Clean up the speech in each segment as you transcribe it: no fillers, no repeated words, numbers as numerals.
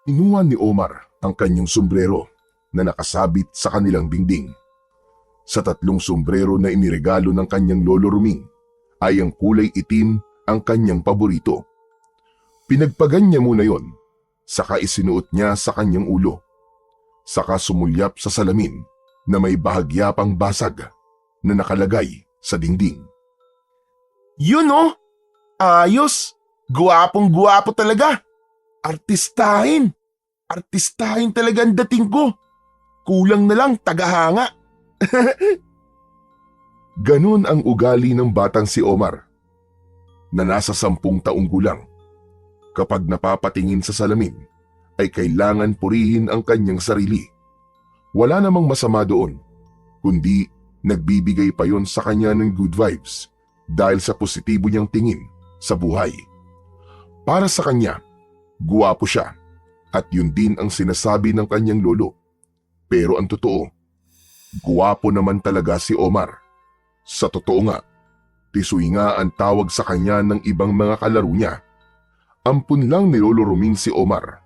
Inuha ni Omar ang kanyang sombrero na nakasabit sa kanilang dingding. Sa tatlong sombrero na iniregalo ng kanyang lolo Ruming ay ang kulay itim ang kanyang paborito. Pinagpagan niya muna yon, saka isinuot niya sa kanyang ulo. Saka sumulyap sa salamin na may bahagya pang basag na nakalagay sa dingding. Yun oh! Ayos! Guwapong-guwapo talaga! Artistahin! Artistahin talaga ang dating ko! Kulang na lang tagahanga! Ganun ang ugali ng batang si Omar na nasa 10 taong gulang. Kapag napapatingin sa salamin ay kailangan purihin ang kanyang sarili. Wala namang masama doon, kundi nagbibigay pa yon sa kanya ng good vibes dahil sa positibo niyang tingin sa buhay. Para sa kanya, guwapo siya at yun din ang sinasabi ng kanyang lolo. Pero ang totoo, guwapo naman talaga si Omar. Sa totoo nga, tisoy nga ang tawag sa kanya ng ibang mga kalaro niya. Ampun lang ni Lolo Ruming si Omar.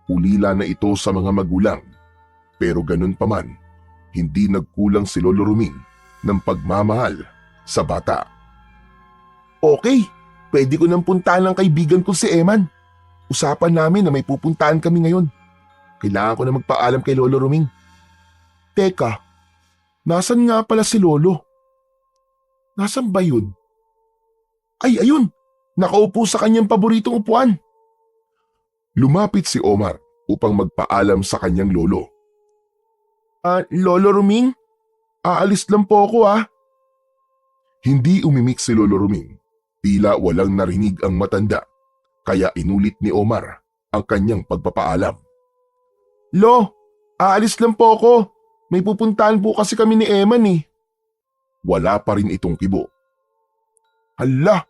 Ulila na ito sa mga magulang. Pero ganun pa man, hindi nagkulang si Lolo Ruming ng pagmamahal sa bata. Okay, pwede ko nang puntahan ng kaibigan ko si Eman. Usapan namin na may pupuntahan kami ngayon. Kailangan ko na magpaalam kay Lolo Ruming. Teka, nasan nga pala si Lolo? Nasan ba yun? Ay, ayun! Nakaupo sa kanyang paboritong upuan. Lumapit si Omar upang magpaalam sa kanyang lolo. Lolo Ruming? Aalis lang po ako Hindi umimik si Lolo Ruming. Tila walang narinig ang matanda, kaya inulit ni Omar ang kanyang pagpapaalam. Lo, aalis lang po ako. May pupuntahan po kasi kami ni Eman Wala pa rin itong kibo. Hala,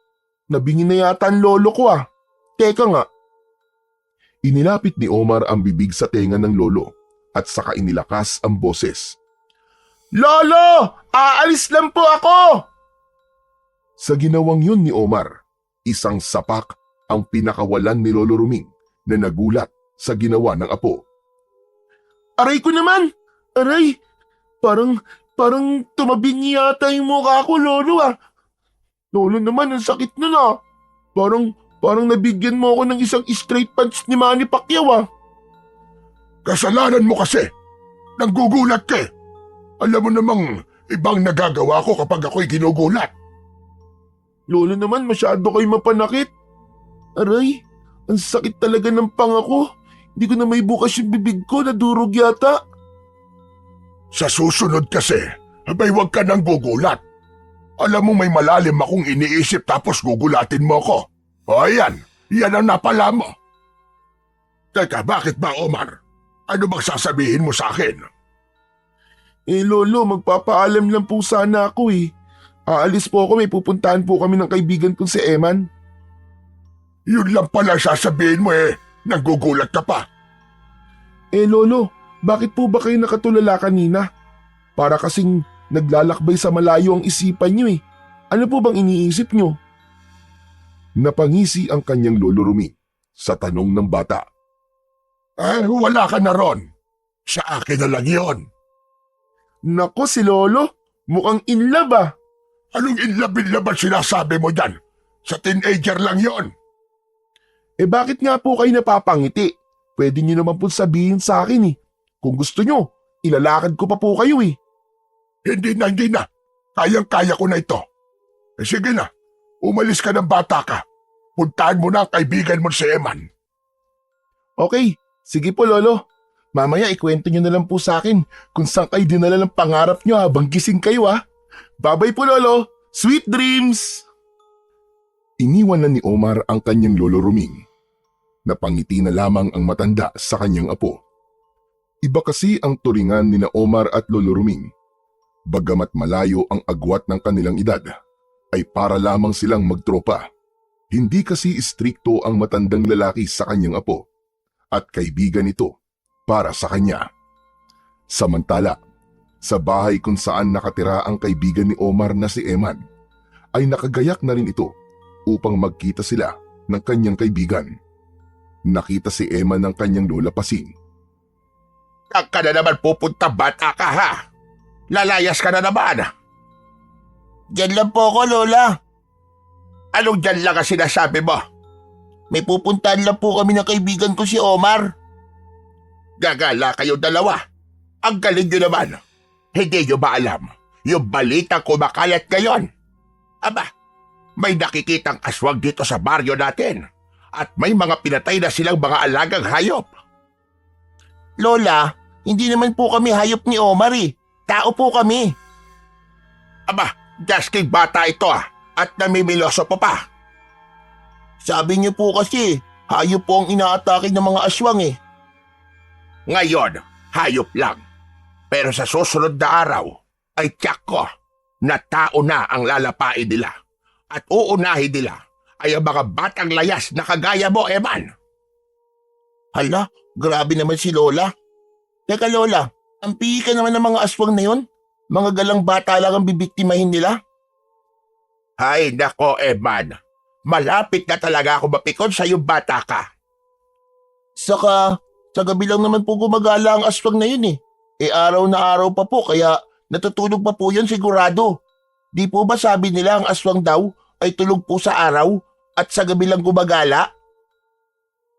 nabingi na yata ang lolo ko Teka nga. Inilapit ni Omar ang bibig sa tenga ng lolo at saka inilakas ang boses. Lolo! Aalis lang po ako! Sa ginawang yun ni Omar, isang sapak ang pinakawalan ni Lolo Ruming na nagulat sa ginawa ng apo. Aray ko naman! Aray! Parang tumabingi yata yung mukha ko, Lolo Lolo naman, ang sakit nun Parang nabigyan mo ako ng isang straight punch ni Manny Pacquiao Kasalanan mo kasi! Nanggugulat ka Alam mo namang ibang nagagawa ko kapag ako'y ginugulat. Lolo naman, masyado kayo mapanakit. Aray, ang sakit talaga ng panga ko. Hindi ko na may bukas yung bibig ko, nadurog yata. Sa susunod kasi, abay huwag ka nang gugulat. Alam mo may malalim akong iniisip tapos gugulatin mo ko. O yan ang napala mo. Teka, bakit ba Omar? Ano bang sasabihin mo sa akin? Lolo, magpapaalam lang po sana ako Aalis po ako, may pupuntahan po kami ng kaibigan kong si Eman. Yun lang pala sasabihin mo nanggugulat ka pa. Lolo, bakit po ba kayo nakatulala kanina? Para kasing naglalakbay sa malayo ang isipan niyo Ano po bang iniisip niyo? Napangisi ang kanyang lolo Rumi sa tanong ng bata. Wala ka na ron. Sa akin na lang yun. Nako si Lolo, mukhang in love Anong inlab-inlab ang sinasabi mo dyan? Sa teenager lang yon. Bakit nga po kayo napapangiti? Pwede niyo naman po sabihin sa akin Kung gusto niyo, ilalakad ko pa po kayo Hindi na. Kayang-kaya ko na ito. Sige na, umalis ka ng bata ka. Puntahan mo na ang kaibigan mo si Eman. Okay, sige po Lolo. Mamaya ikwento niyo na lang po sa akin kung saan kayo dinala ng pangarap niyo habang gising kayo Bye-bye po Lolo. Sweet dreams! Iniwan na ni Omar ang kanyang lolo Ruming. Napangiti na lamang ang matanda sa kanyang apo. Iba kasi ang turingan ni na Omar at Lolo Ruming. Bagamat malayo ang agwat ng kanilang edad, ay para lamang silang magtropa. Hindi kasi istrikto ang matandang lalaki sa kanyang apo at kaibigan ito para sa kanya. Samantala, sa bahay kung saan nakatira ang kaibigan ni Omar na si Eman, ay nakagayak na rin ito upang magkita sila ng kanyang kaibigan. Nakita si Emma ng kanyang lola Pasing. Saan ka na naman pupunta, bata ka ha? Lalayas ka na naman. Diyan lang po ako, Lola. Anong dyan lang ang sinasabi mo? May pupuntahan lang po kami ng kaibigan ko si Omar. Gagala kayo dalawa. Ang galing nyo naman. Hindi nyo ba alam yung balita kumakalat ngayon? Aba, may nakikitang aswang dito sa baryo natin at may mga pinatay na silang mga alagang hayop. Lola, hindi naman po kami hayop ni Omar eh. Tao po kami. Aba, gasking bata ito at namimiloso pa. Sabi niyo po kasi, hayop po ang inaatake ng mga aswang eh. Ngayon, hayop lang. Pero sa susunod na araw, ay tiyak ko na tao na ang lalapain nila. At uunahin nila ay ang mga batang layas na kagaya mo, Eman. Hala, grabe naman si Lola. Teka Lola, ang pihi ka naman ng mga aswang na yun? Mga galang bata lang ang bibiktimahin nila? Ay nako, Eman. Malapit na talaga ako mapikon sa iyong bata ka. Saka, sa gabi lang naman po gumagala ang aswang na yun eh. Araw na araw pa po kaya natutulog pa po yun sigurado. Di po ba sabi nila ang aswang daw ay tulog po sa araw at sa gabi lang gumagala?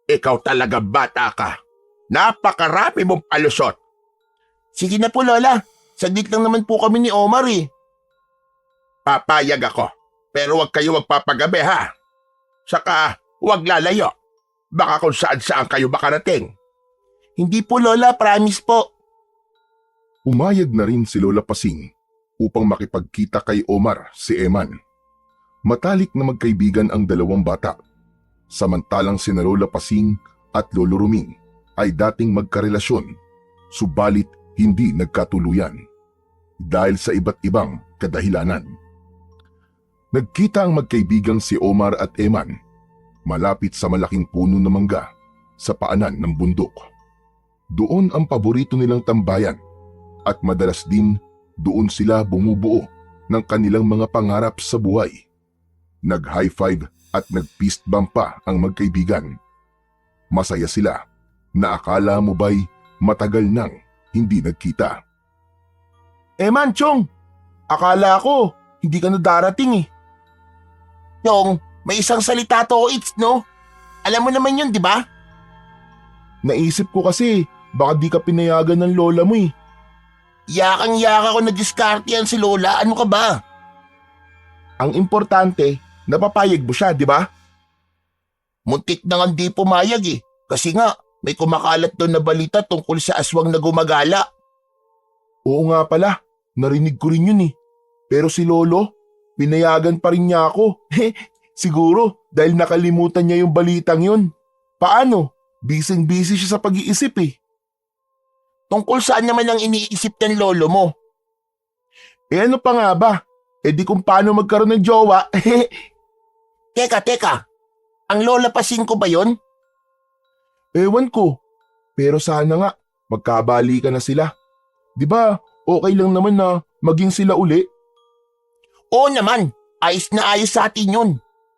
Ikaw talaga bata ka. Napakarami mong palusot. Sige na po Lola, saglit lang naman po kami ni Omar eh. Papayag ako, pero huwag kayo magpapagabi ha. Saka huwag lalayo. Baka kung saan-saan kayo makarating. Hindi po Lola, promise po. Umayag na rin si Lola Pasing upang makipagkita kay Omar si Eman. Matalik na magkaibigan ang dalawang bata. Samantalang sina Lola Pasing at Lolo Ruming ay dating magkarelasyon, subalit hindi nagkatuluyan dahil sa iba't ibang kadahilanan. Nagkita ang magkaibigang si Omar at Eman malapit sa malaking puno ng mangga sa paanan ng bundok. Doon ang paborito nilang tambayan at madalas din doon sila bumubuo ng kanilang mga pangarap sa buhay. Nag-high five at nag-fist bump pa ang magkaibigan. Masaya sila na akala mo ba'y matagal nang hindi nagkita. Eman, Chong, akala ko hindi ka na darating eh. Chong, may isang salita to, it's no? Alam mo naman yun, di ba? Naisip ko kasi baka di ka pinayagan ng lola mo eh. Yakang-yaka ko na diskartehan si Lola, ano ka ba? Ang importante, napapayag mo siya, di ba? Muntik na nga di pumayag eh, kasi nga may kumakalat doon na balita tungkol sa aswang na gumagala. Oo nga pala, narinig ko rin yun eh. Pero si Lolo, pinayagan pa rin niya ako. Siguro dahil nakalimutan niya yung balitang yun. Paano? Bising-busy siya sa pag-iisip eh. Tungkol saan naman ang iniisip ng lolo mo? Ano pa nga ba? Di kung paano magkaroon ng jowa. Teka. Ang Lola Pasing ko ba yun? Ewan ko. Pero sana nga, magkabalikan na sila. Di ba, okay lang naman na maging sila uli? Oo naman, ayos na ayos sa atin yun.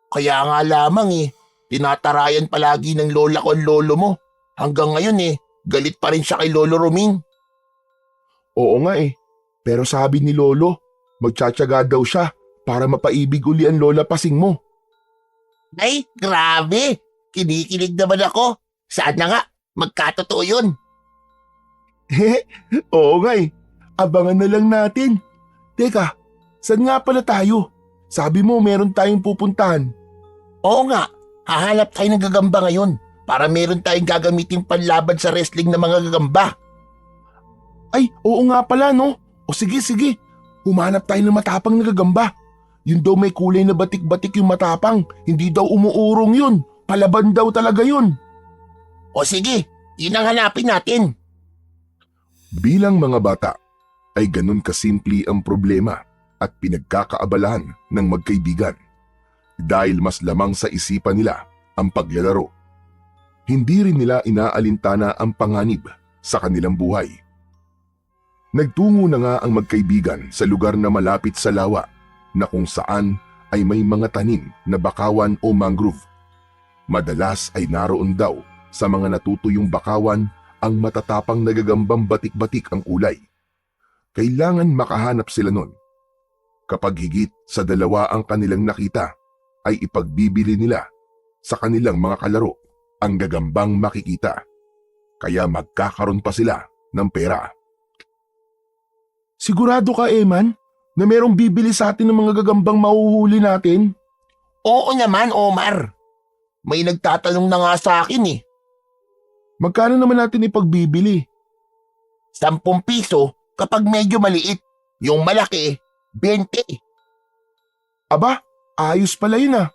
Kaya nga lamang tinatarayan palagi ng lola ko ang lolo mo. Hanggang ngayon galit pa rin siya kay Lolo Ruming. Oo nga pero sabi ni Lolo, magtsatsaga daw siya para mapaibig uli ang Lola Pasing mo. Ay, grabe! Kinikilig naman ako. Sana nga, magkatotoo yun. Oo nga abangan na lang natin. Teka, saan nga pala tayo? Sabi mo meron tayong pupuntahan. Oo nga, hahanap tayo ng gagamba ngayon. Para meron tayong gagamitin panlaban sa wrestling ng mga gagamba. Ay, oo nga pala no. O sige, humanap tayo ng matapang na gagamba. Yun daw may kulay na batik-batik yung matapang. Hindi daw umuurong yun. Palaban daw talaga yun. O sige, yun ang hanapin natin. Bilang mga bata, ay ganun kasimple ang problema at pinagkakaabalahan ng magkaibigan. Dahil mas lamang sa isipan nila ang paglalaro. Hindi rin nila inaalintana ang panganib sa kanilang buhay. Nagtungo na nga ang magkaibigan sa lugar na malapit sa lawa na kung saan ay may mga tanim na bakawan o mangrove. Madalas ay naroon daw Sa mga natutuyong bakawan, ang matatapang nagagambang batik-batik ang kulay. Kailangan makahanap sila nun. Kapag higit sa 2 ang kanilang nakita, ay ipagbibili nila sa kanilang mga kalaro ang gagambang makikita. Kaya magkakaroon pa sila ng pera. Sigurado ka, Eman, na merong bibili sa atin ng mga gagambang mahuhuli natin? Oo naman, Omar. May nagtatanong na nga sa akin eh. Magkano naman natin ipagbibili? 10 piso kapag medyo maliit. Yung malaki, 20. Aba, ayos pala yun ah.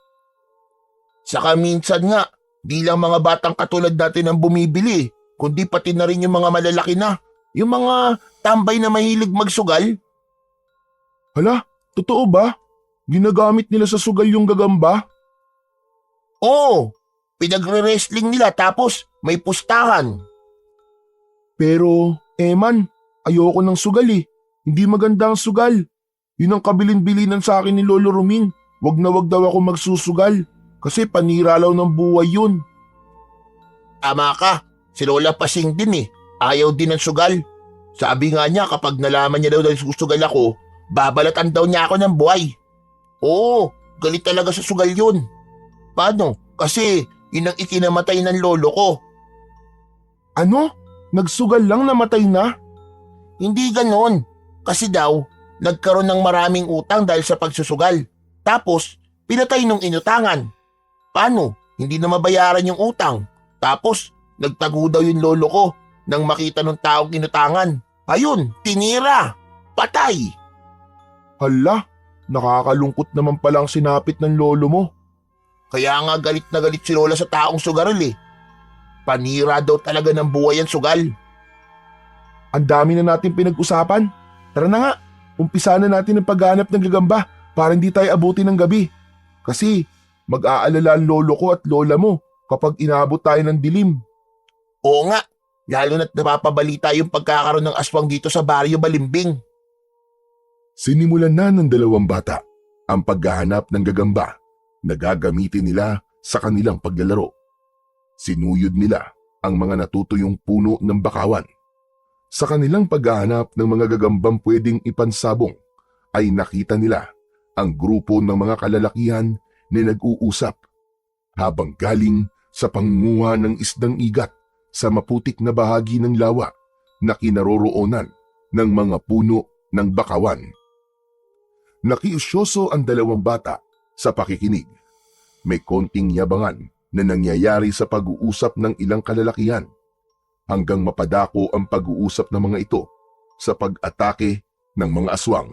Saka minsan nga, di lang mga batang katulad natin ang bumibili, kundi pati na rin yung mga malalaki na. Yung mga tambay na mahilig magsugal. Hala, totoo ba? Ginagamit nila sa sugal yung gagamba? Oo, pinagre-wrestling nila tapos may pustahan. Pero, Eman, ayoko ng sugal eh. Hindi maganda ang sugal. Yun ang kabilin-bilinan sa akin ni Lolo Ruming. Wag na wag daw ako magsusugal. Kasi panira law ng buhay yun. Tama ka, si Lola Pasing din eh. Ayaw din ng sugal. Sabi nga niya kapag nalaman niya daw na susugal ako, babalatan daw niya ako ng buhay. Oo, galit talaga sa sugal yun. Paano? Kasi yun ang ikinamatay ng lolo ko. Ano? Nagsugal lang namatay na? Hindi ganon. Kasi daw, nagkaroon ng maraming utang dahil sa pagsusugal. Tapos, pinatay nung inutangan. Paano? Hindi na mabayaran yung utang. Tapos, nagtago daw yung lolo ko nang makita ng taong inutangan. Ayun, tinira. Patay. Hala, nakakalungkot naman palang sinapit ng lolo mo. Kaya nga galit na galit si Lola sa taong sugarol eh. Panira daw talaga ng buhay ang sugal. Ang dami na natin pinag-usapan. Tara na nga, umpisa na natin ang paghanap ng gagamba para hindi tayo abutin ng gabi. Kasi mag-aalala ang lolo ko at lola mo kapag inabot tayo ng dilim. Oo nga, lalo na't napapabalita yung pagkakaroon ng aswang dito sa Baryo Balimbing. Sinimulan na ng 2 bata ang paghahanap ng gagamba na gagamitin nila sa kanilang paglalaro. Sinuyod nila ang mga natutuyong puno ng bakawan. Sa kanilang paghahanap ng mga gagambang pwedeng ipansabong ay nakita nila ang grupo ng mga kalalakihan na nag-uusap habang galing sa pangunguha ng isdang igat sa maputik na bahagi ng lawa na kinaroroonan ng mga puno ng bakawan. Nakiusyoso ang 2 bata sa pakikinig. May konting yabangan na nangyayari sa pag-uusap ng ilang kalalakihan hanggang mapadako ang pag-uusap ng mga ito sa pag-atake ng mga aswang.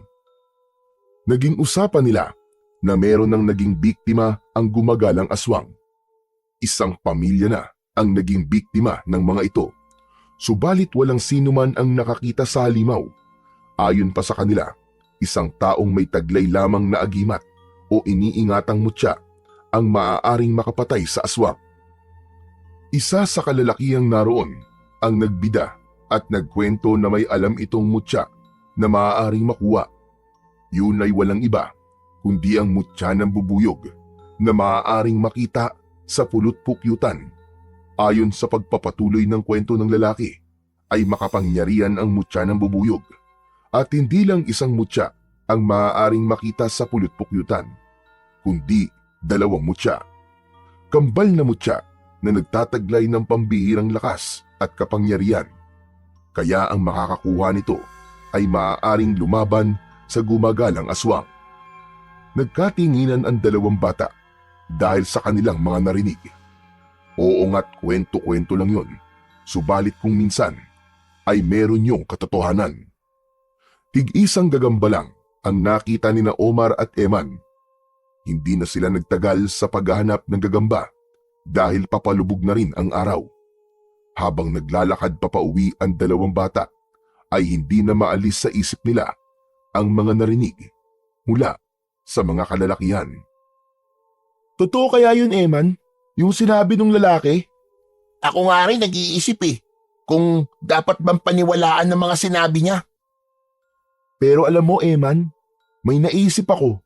Naging usapan nila na meron ng naging biktima ang gumagalang aswang. Isang pamilya na ang naging biktima ng mga ito, subalit walang sino man ang nakakita sa halimaw. Ayon pa sa kanila, isang taong may taglay lamang na agimat o iniingatang mutya ang maaaring makapatay sa aswang. Isa sa kalalakihang naroon ang nagbida at nagkwento na may alam itong mutya na maaaring makuha. Yun ay walang iba kundi ang mutya ng bubuyog na maaaring makita sa pulot-pukyutan. Ayon sa pagpapatuloy ng kwento ng lalaki, ay makapangyarihan ang mutya ng bubuyog at hindi lang isang mutya ang maaaring makita sa pulot-pukyutan, kundi 2 mutya. Kambal na mutya na nagtataglay ng pambihirang lakas at kapangyarihan. Kaya ang makakakuha nito ay maaaring lumaban sa gumagalang aswang. Nagkatinginan ang 2 bata dahil sa kanilang mga narinig. Oo nga't kwento-kwento lang yun, subalit kung minsan ay meron yung katotohanan. Tig-isang gagamba lang ang nakita ni na Omar at Eman. Hindi na sila nagtagal sa paghahanap ng gagamba dahil papalubog na rin ang araw. Habang naglalakad papauwi ang 2 bata, ay hindi na maalis sa isip nila ang mga narinig mula sa mga kalalakihan. Totoo kaya yun, Eman? Yung sinabi ng lalaki? Ako nga rin nag-iisip eh, kung dapat bang paniwalaan ng mga sinabi niya. Pero alam mo, Eman, may naisip ako.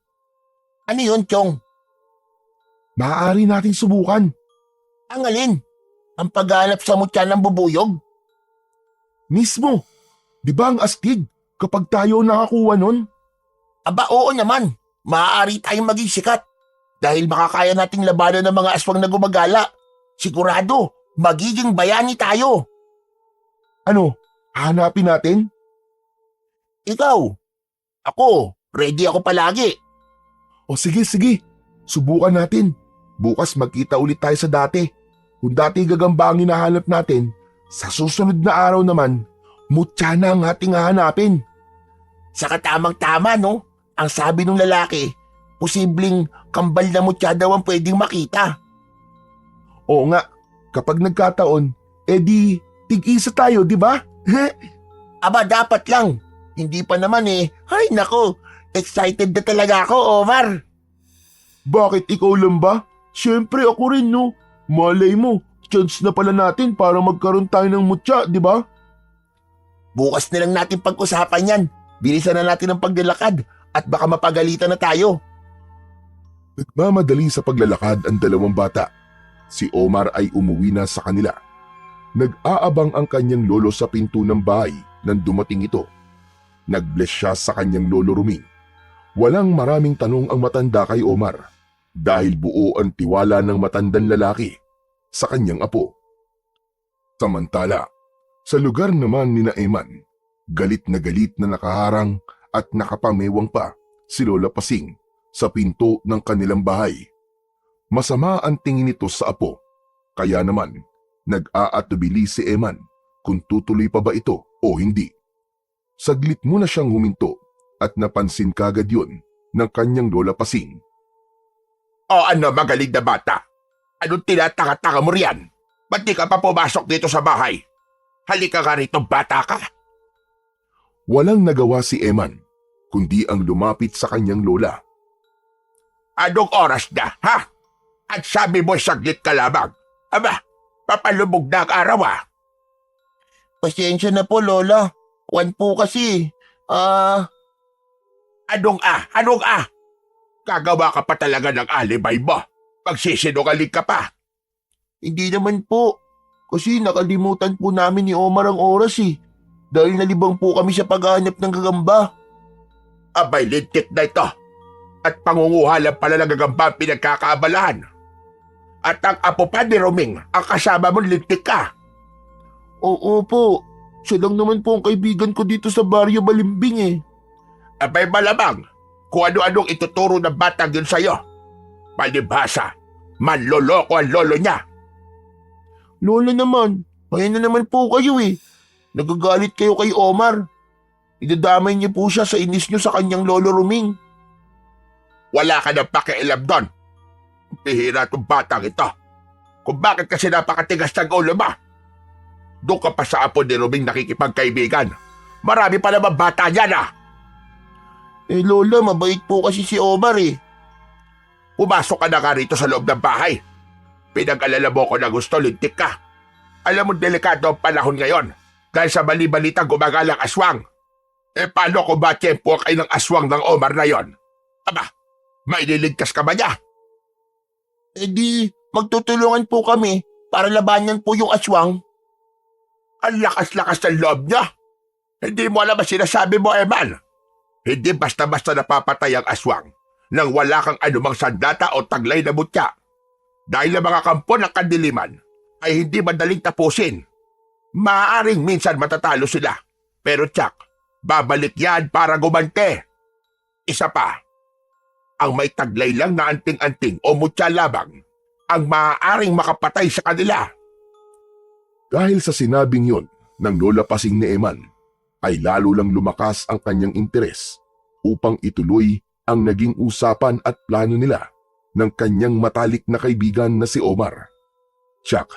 Ano yun, Chong? Maaari nating subukan. Ang alin? Ang paghanap sa mutya ng bubuyog? Mismo! Di ba ang astig kapag tayo nakakuha nun? Aba oo naman, maaari tayong maging sikat. Dahil makakaya nating labanan ng mga aswang na gumagala. Sigurado, magiging bayani tayo. Ano, hanapin natin? Ikaw, ako, ready ako palagi. O sige, subukan natin. Bukas magkita ulit tayo sa dati. Kung dati gagamba ang hinahanap natin, sa susunod na araw naman, mutya na ang ating hahanapin. Saka tamang-tama no, ang sabi ng lalaki, posibleng kambal na mutya daw ang pwedeng makita. Oo nga, kapag nagkataon, edi tig-isa tayo, di ba? Aba dapat lang, hindi pa naman eh. Ay nako, excited na talaga ako, Omar. Bakit ikaw lang ba? Siyempre ako rin, no? Malay mo, chance na pala natin para magkaroon tayo ng mutya, di ba? Bukas na lang natin pag-usapan yan. Bilisan na natin ang paglalakad at baka mapagalitan na tayo. Nagmamadali sa paglalakad ang dalawang bata. Si Omar ay umuwi na sa kanila. Nag-aabang ang kanyang lolo sa pinto ng bahay nang dumating ito. Nag-bless siya sa kanyang lolo Ruming. Walang maraming tanong ang matanda kay Omar dahil buo ang tiwala ng matandang lalaki sa kanyang apo. Samantala, sa lugar naman ni Eman, galit na nakaharang at nakapamewang pa si Lola Pasing sa pinto ng kanilang bahay. Masama ang tingin nito sa apo, kaya naman nag-aatubili si Eman kung tutuloy pa ba ito o hindi. Saglit muna siyang huminto at napansin kagad yun ng kanyang Lola Pasing. O ano magaling na bata? Anong tinataka-taka mo riyan? Ba't di ka pa pumasok dito sa bahay? Halika ka rito, bata ka. Walang nagawa si Eman, kundi ang lumapit sa kanyang lola. Anong oras na, ha? At sabi mo saglit ka lamang. Aba, papalubog na ang araw ah. Pasensya na po, Lola. Wan po kasi. Anong Gagawa ka pa talaga ng alibay mo. Pagsisinungaling ka pa. Hindi naman po. Kasi nakalimutan po namin ni Omar ang oras eh. Dahil nalibang po kami sa paghahanap ng gagamba. Abay, lintik na ito. At pangunguha lang pala ng gagamba ang pinagkakaabalahan. At ang apo pa ni Roming, ang kasama mong lintik ka. Oo po. Siya lang naman po ang kaibigan ko dito sa Baryo Balimbing eh. Abay malamang kung ano-anong ituturo ng batang yun sa'yo. Palibhasa, manloloko ang lolo niya. Lola naman, kaya na naman po kayo eh. Nagagalit kayo kay Omar. Idadamay niyo po siya sa inis niyo sa kanyang lolo Ruming. Wala ka nang pakialam doon. Pihira itong batang ito. Kung bakit kasi napakatigas ng ulo mo. Doon ka pa sa apo ni Ruming nakikipagkaibigan. Marami pa naman bata niyan ah. Eh Lola, mabait po kasi si Omar eh. Pumasok ka na nga rito sa loob ng bahay. Pinag-alala mo ko na gusto, lintik ka. Alam mo delikado ang panahon ngayon dahil sa bali-balitang gumagalang aswang. Eh paano kung matiyempo kayo ng aswang ng Omar na yon? Aba, maililigtas ka ba niya? Eh di, magtutulungan po kami para labanan po yung aswang. Ang lakas-lakas ng loob niya. Hindi mo alam ang sinasabi mo, Eman. Hindi basta-basta napapatay ang aswang nang wala kang anumang sandata o taglay na mutya. Dahil ang mga kampo ng kadiliman ay hindi madaling tapusin. Maaaring minsan matatalo sila. Pero tsak, babalik yan para gumante. Isa pa, ang may taglay lang na anting-anting o mutya labang ang maaaring makapatay sa kanila. Dahil sa sinabing yun ng Lola Pasing ni Eman, ay lalo lang lumakas ang kanyang interes upang ituloy ang naging usapan at plano nila ng kanyang matalik na kaibigan na si Omar. Tiyak,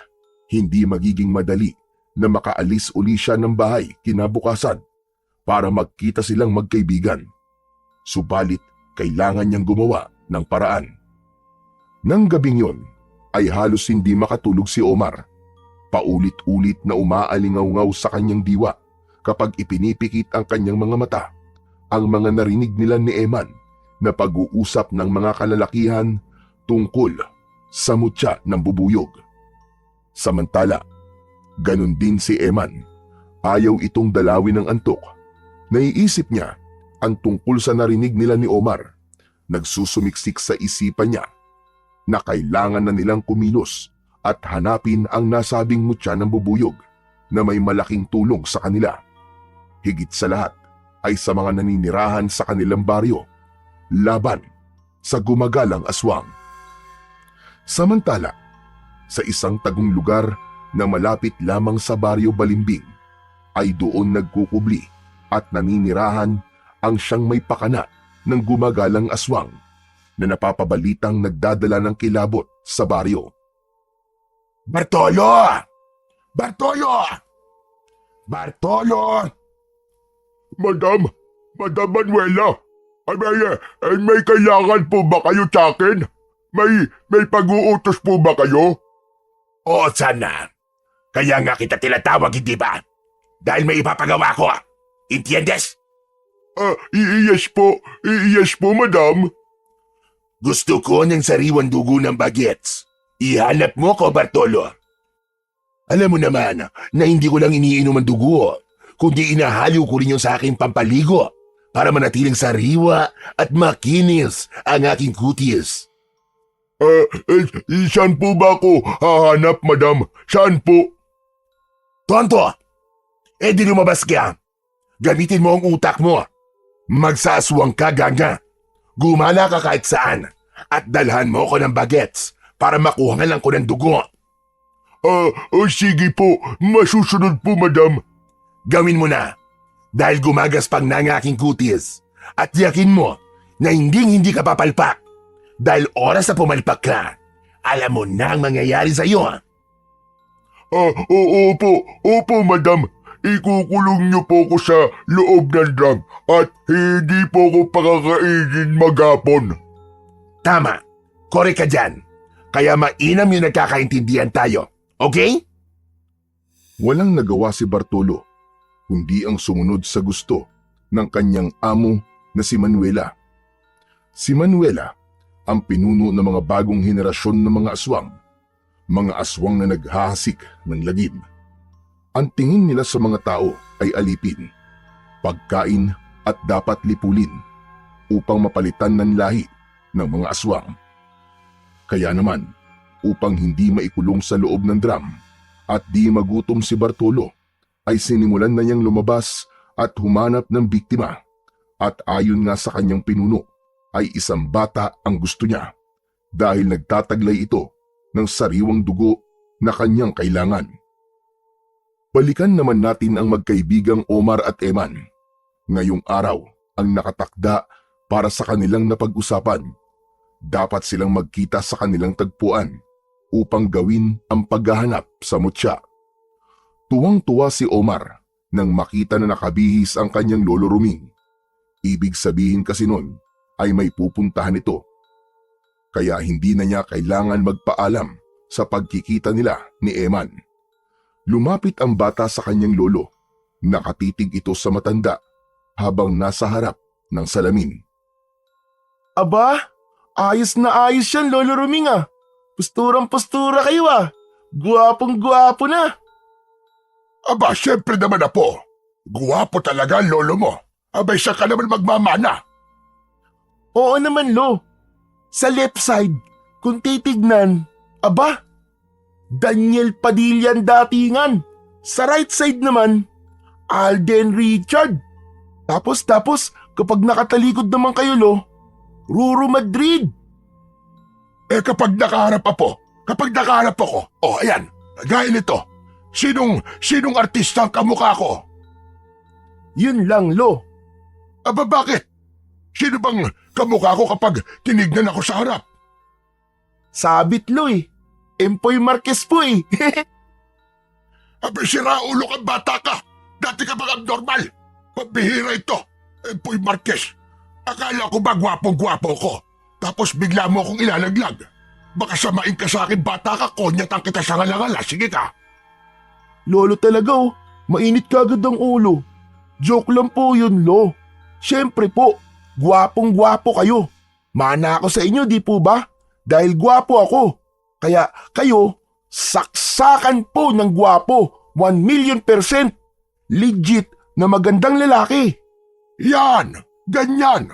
hindi magiging madali na makaalis uli siya ng bahay kinabukasan para magkita silang magkaibigan. Subalit, kailangan niyang gumawa ng paraan. Nang gabing yon, ay halos hindi makatulog si Omar. Paulit-ulit na umaalingaw-ngaw sa kanyang diwa kapag ipinipikit ang kanyang mga mata ang mga narinig nila ni Eman na pag-uusap ng mga kalalakihan tungkol sa mutya ng bubuyog. Samantala, ganun din si Eman. Ayaw itong dalawin ng antok. Naiisip niya ang tungkol sa narinig nila ni Omar. Nagsusumiksik sa isipan niya na kailangan na nilang kumilos at hanapin ang nasabing mutya ng bubuyog na may malaking tulong sa kanila. Higit sa lahat ay sa mga naninirahan sa kanilang baryo, laban sa gumagalang aswang. Samantala, sa isang tagong lugar na malapit lamang sa baryo Balimbing, ay doon nagkukubli at naninirahan ang siyang may pakana ng gumagalang aswang na napapabalitang nagdadala ng kilabot sa baryo. Bartolo! Bartolo! Bartolo! Madam Manuela, may kailangan po ba kayo sa akin? May pag-uutos po ba kayo? Oo, sana. Kaya nga kita tinatawag, hindi ba? Dahil may ipapagawa ko. Entiendes? Yes po, madam. Gusto ko ng sariwang dugo ng bagets. Ihanap mo ko, Bartolo. Alam mo naman na hindi ko lang iniinom ang dugo, kundi inahalo ko rin yung sa aking pampaligo para manatiling sariwa at makinis ang aking kutis. Saan po ba ako hahanap, madam? Saan po? Tonto! Di lumabas ka. Gamitin mo ang utak mo. Magsaswang ka, ganga. Gumala ka kahit saan at dalhan mo ko ng bagets para makuha lang ko ng dugo. Sige po. Masusunod po, madam. Gawin mo na dahil gumagaspang na ang aking kutis at yakin mo na hindi ka papalpak dahil oras na pumalpak ka, alam mo na ang mangyayari sa iyo. Opo, madam. Ikukulong niyo po ko sa loob ng drum at hindi po ko pakakainin maghapon. Tama, korek ka dyan. Kaya mainam yung nagkakaintindihan tayo, okay? Walang nagawa si Bartolo kundi ang sumunod sa gusto ng kanyang amo na si Manuela. Si Manuela ang pinuno ng mga bagong henerasyon ng mga aswang na naghahasik ng lagim. Ang tingin nila sa mga tao ay alipin, pagkain at dapat lipulin upang mapalitan ng lahi ng mga aswang. Kaya naman, upang hindi maikulong sa loob ng drum at di magutom si Bartolo, ay sinimulan na niyang lumabas at humanap ng biktima at ayon nga sa kanyang pinuno ay isang bata ang gusto niya dahil nagtataglay ito ng sariwang dugo na kanyang kailangan. Balikan naman natin ang magkaibigang Omar at Eman. Ngayong araw ang nakatakda para sa kanilang napag-usapan. Dapat silang magkita sa kanilang tagpuan upang gawin ang paghahanap sa mutya. Tuwang-tuwa si Omar nang makita na nakabihis ang kanyang lolo Ruming. Ibig sabihin kasi nun ay may pupuntahan ito. Kaya hindi na niya kailangan magpaalam sa pagkikita nila ni Eman. Lumapit ang bata sa kanyang lolo. Nakatitig ito sa matanda habang nasa harap ng salamin. Aba, ayos na ayos yan, Lolo Ruming ah. Posturang-postura kayo ah. Guwapong-guwapo na. Aba, syempre naman na po. Guwapo talaga ang lolo mo. Abay, siya ka naman magmamana. Oo naman, Lo. Sa left side, kung titignan, aba, Daniel Padilla ang datingan. Sa right side naman, Alden Richard. Tapos kapag nakatalikod naman kayo, Lo, Ruro Madrid. Kapag nakaharap ako, ayan, gaya nito, sinong artista ang kamukha ko? Yun lang, Lo. Aba, bakit? Sino bang kamukha ko kapag tinignan ako sa harap? Sabit, Lo eh. Empoy Marquez po eh. Abay, sira ulo ka, bata ka. Dati ka bang abnormal? Pabihira ito. Empoy Marquez. Akala ko ba gwapong-gwapo ko? Tapos bigla mo akong ilalaglag. Baka samain ka sa akin, bata ka, konyatan kita sa ngalangala. Sige ka. Lolo talaga oh. Mainit kagad ang ulo. Joke lang po yun, Lo. Siyempre po, gwapong-gwapo kayo. Mana ako sa inyo, di po ba? Dahil gwapo ako. Kaya kayo, Saksakan po ng gwapo, 1,000,000%. Legit na magandang lalaki. Yan! Ganyan!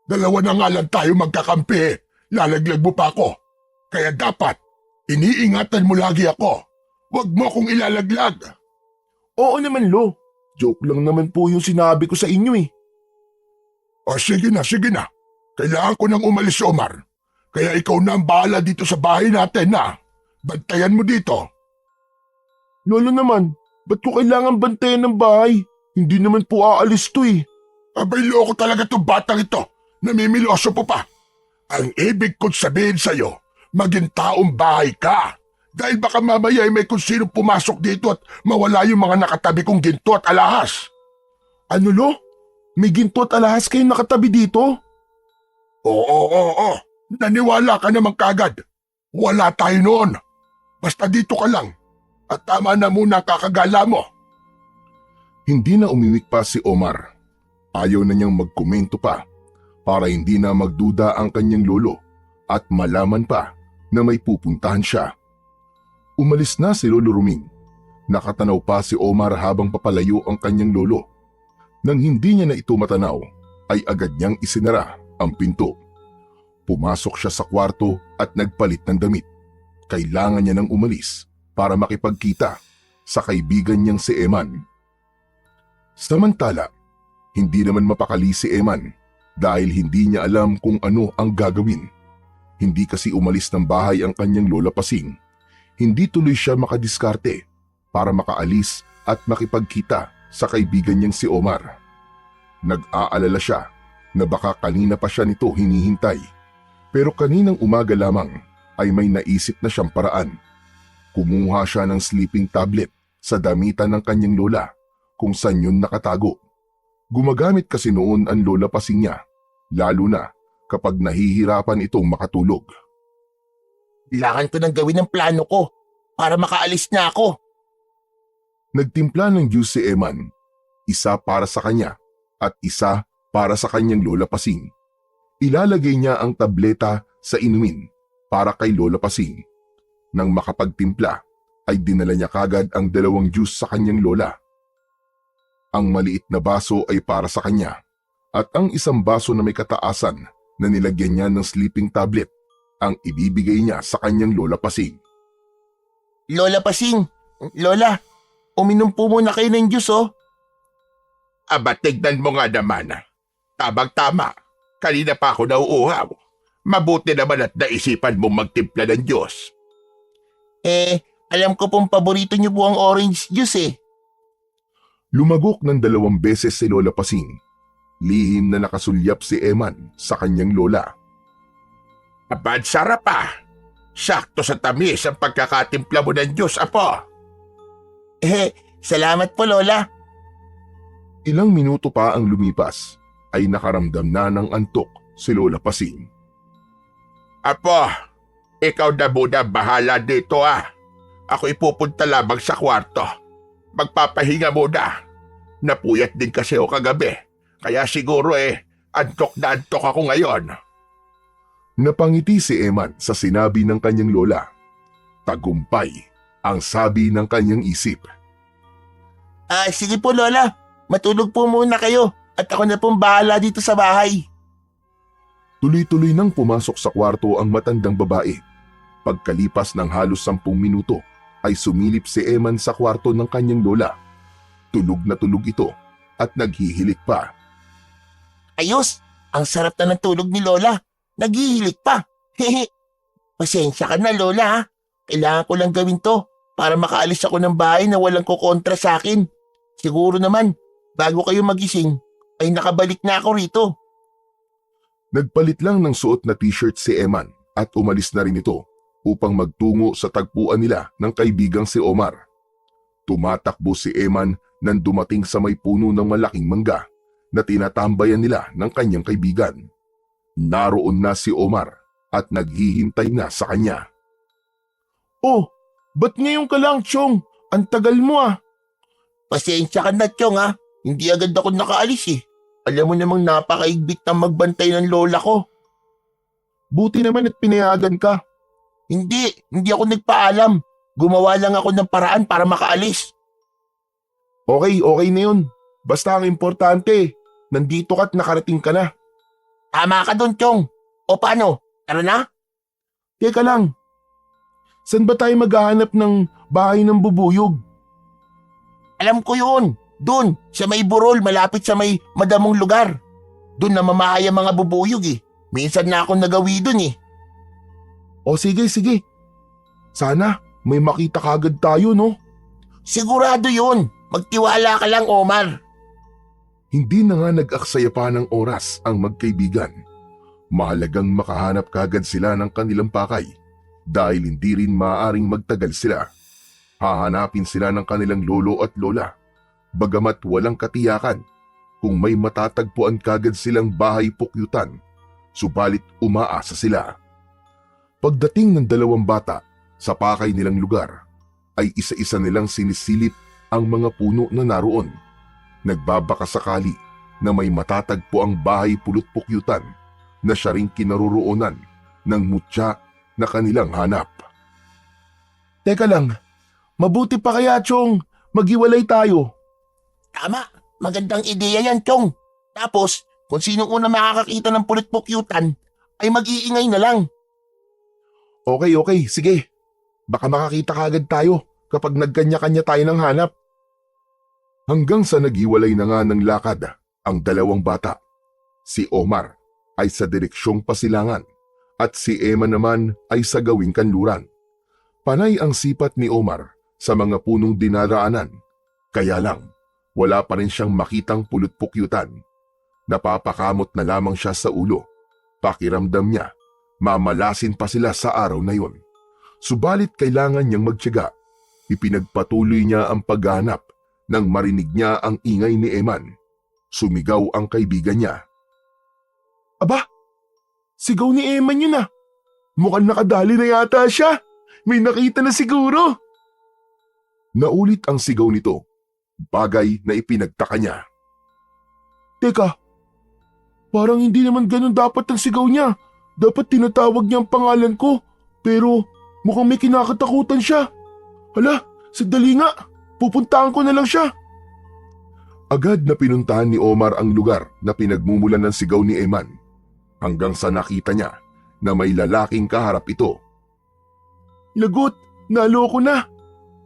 Dalawa na nga lang tayo magkakampi. Lalaglag mo pa ako. Kaya dapat, iniingatan mo lagi ako. Huwag mo akong ilalaglag. Oo naman, Lo. Joke lang naman po yung sinabi ko sa inyo eh. O sige na, sige na. Kailangan ko nang umalis, Omar. Kaya ikaw na ang bahala dito sa bahay natin na. Bantayan mo dito. Lolo naman, ba't ko kailangan bantayan ng bahay? Hindi naman po aalis to eh. Abay, loko talaga itong batang ito. Namimiloso po pa. Ang ibig kong sabihin sa'yo, maging taong bahay ka. Dahil baka mamaya ay may kung sino pumasok dito at mawala yung mga nakatabi kong ginto at alahas. Ano, Lo? May ginto at alahas kayong nakatabi dito? Oo. Naniwala ka naman kagad. Wala tayo noon. Basta dito ka lang. At tama na muna ang kakagala mo. Hindi na umimik pa si Omar. Ayaw na niyang magkomento pa para hindi na magduda ang kanyang lolo at malaman pa na may pupuntahan siya. Umalis na si Lolo Ruming. Nakatanaw pa si Omar habang papalayo ang kanyang lolo. Nang hindi niya na ito matanaw, ay agad niyang isinara ang pinto. Pumasok siya sa kwarto at nagpalit ng damit. Kailangan niya nang umalis para makipagkita sa kaibigan niyang si Eman. Samantala, hindi naman mapakali si Eman dahil hindi niya alam kung ano ang gagawin. Hindi kasi umalis ng bahay ang kanyang lola Pasing. Hindi tuloy siya makadiskarte para makaalis at makipagkita sa kaibigan niyang si Omar. Nag-aalala siya na baka kanina pa siya nito hinihintay. Pero kaninang umaga lamang ay may naisip na siyang paraan. Kumuha siya ng sleeping tablet sa damitan ng kanyang lola kung saan yun nakatago. Gumagamit kasi noon ang lola Pasing niya, lalo na kapag nahihirapan itong makatulog. Kailangan ko nang gawin ang plano ko para makaalis na ako. Nagtimpla ng juice si Eman, isa para sa kanya at isa para sa kanyang lola Pasing. Ilalagay niya ang tableta sa inumin para kay lola Pasing. Nang makapagtimpla ay dinala niya kagad ang 2 juice sa kanyang lola. Ang maliit na baso ay para sa kanya at ang isang baso na may kataasan na nilagyan niya ng sleeping tablet ang ibibigay niya sa kanyang lola Pasing. Lola Pasing, Lola, uminom po muna kayo ng juice oh. Aba, tignan mo nga naman. Tabang-tama, kanina pa ako nauuhaw. Mabuti naman at naisipan mong magtimpla ng Diyos. Alam ko pong paborito niyo po ang orange juice eh. Lumagok ng 2 beses si Lola Pasing. Lihim na nakasulyap si Eman sa kanyang lola. Abad sarap ah. Sakto sa tamis ang pagkakatimpla mo ng Diyos, apo. Salamat po, Lola. Ilang minuto pa ang lumipas ay nakaramdam na ng antok si Lola Pasing. Apo, ikaw na muna bahala dito ah. Ako ipupunta lamang sa kwarto. Magpapahinga muna. Napuyat din kasi ako kagabi. Kaya siguro antok na antok ako ngayon. Napangiti si Eman sa sinabi ng kanyang lola. Tagumpay ang sabi ng kanyang isip. Sige po, Lola. Matulog po muna kayo at ako na pong bahala dito sa bahay. Tuloy-tuloy nang pumasok sa kwarto ang matandang babae. Pagkalipas ng halos 10 minuto ay sumilip si Eman sa kwarto ng kanyang lola. Tulog na tulog ito at naghihilik pa. Ayos! Ang sarap na ng tulog ni Lola. Naghihilik pa. Pasensya ka na, Lola ha. Kailangan ko lang gawin to para makaalis ako ng bahay na walang kukontra sa akin. Siguro naman, bago kayo magising, ay nakabalik na ako rito. Nagpalit lang ng suot na t-shirt si Eman at umalis na rin ito upang magtungo sa tagpuan nila ng kaibigang si Omar. Tumatakbo si Eman nang dumating sa may puno ng malaking mangga na tinatambayan nila ng kanyang kaibigan. Naroon na si Omar at naghihintay na sa kanya. Oh, ba't ngayon ka lang, Chong? Ang tagal mo ah. Pasensya ka na, Chong ha. Hindi agad ako nakaalis eh. Alam mo namang napakaigpit ng magbantay ng lola ko. Buti naman at pinayagan ka. Hindi ako nagpaalam. Gumawa lang ako ng paraan para makaalis. Okay na yun. Basta ang importante, nandito ka at nakarating ka na. Tama ka dun, Chong. O paano? Tara na? Teka lang, saan ba tayo maghahanap ng bahay ng bubuyog? Alam ko yun. Dun, sa may burol, malapit sa may madamong lugar. Dun na mamahay ang mga bubuyog eh. Minsan na akong nagawi dun eh. O sige. Sana may makita kagad tayo, no? Sigurado yun. Magtiwala ka lang, Omar. Hindi na nga nag-aksaya pa ng oras ang magkaibigan. Mahalagang makahanap kagad sila ng kanilang pakay dahil hindi rin maaaring magtagal sila. Hahanapin sila ng kanilang lolo at lola, bagamat walang katiyakan kung may matatagpuan kagad silang bahay pukyutan, subalit umaasa sila. Pagdating ng dalawang bata sa pakay nilang lugar, ay isa-isa nilang sinisilip ang mga puno na naroon. Nagbabaka sakali na may matatagpo ang bahay pulot-pukyutan na siya ring kinaroroonan ng mutya na kanilang hanap. Teka lang, mabuti pa kaya, Chong, maghiwalay tayo. Tama. Magandang ideya yan, Chong. Tapos, kung sinong una makakakita ng pulot-pukyutan, ay mag-iingay na lang. Okay, sige. Baka makakita kagad tayo kapag nagkanya-kanya tayo ng hanap. Hanggang sa naghiwalay na nga ng lakad ang dalawang bata. Si Omar ay sa direksyong pasilangan at si Emma naman ay sa gawing kanluran. Panay ang sipat ni Omar sa mga punong dinaraanan. Kaya lang, wala pa rin siyang makitang pulot-pukyutan. Napapakamot na lamang siya sa ulo. Pakiramdam niya, mamalasin pa sila sa araw na yon. Subalit kailangan niyang magtiyaga. Ipinagpatuloy niya ang paghahanap nang marinig niya ang ingay ni Eman. Sumigaw ang kaibigan niya. Aba, sigaw ni Eman yun ah. Mukhang nakadali na yata siya. May nakita na siguro. Naulit ang sigaw nito, bagay na ipinagtaka niya. Teka, parang hindi naman ganun dapat ang sigaw niya. Dapat tinatawag niya ang pangalan ko, pero mukhang may kinakatakutan siya. Hala, sandali nga, pupuntahan ko na lang siya. Agad na pinuntahan ni Omar ang lugar na pinagmumulan ng sigaw ni Eman, hanggang sa nakita niya na may lalaking kaharap ito. Lagot, naloko na.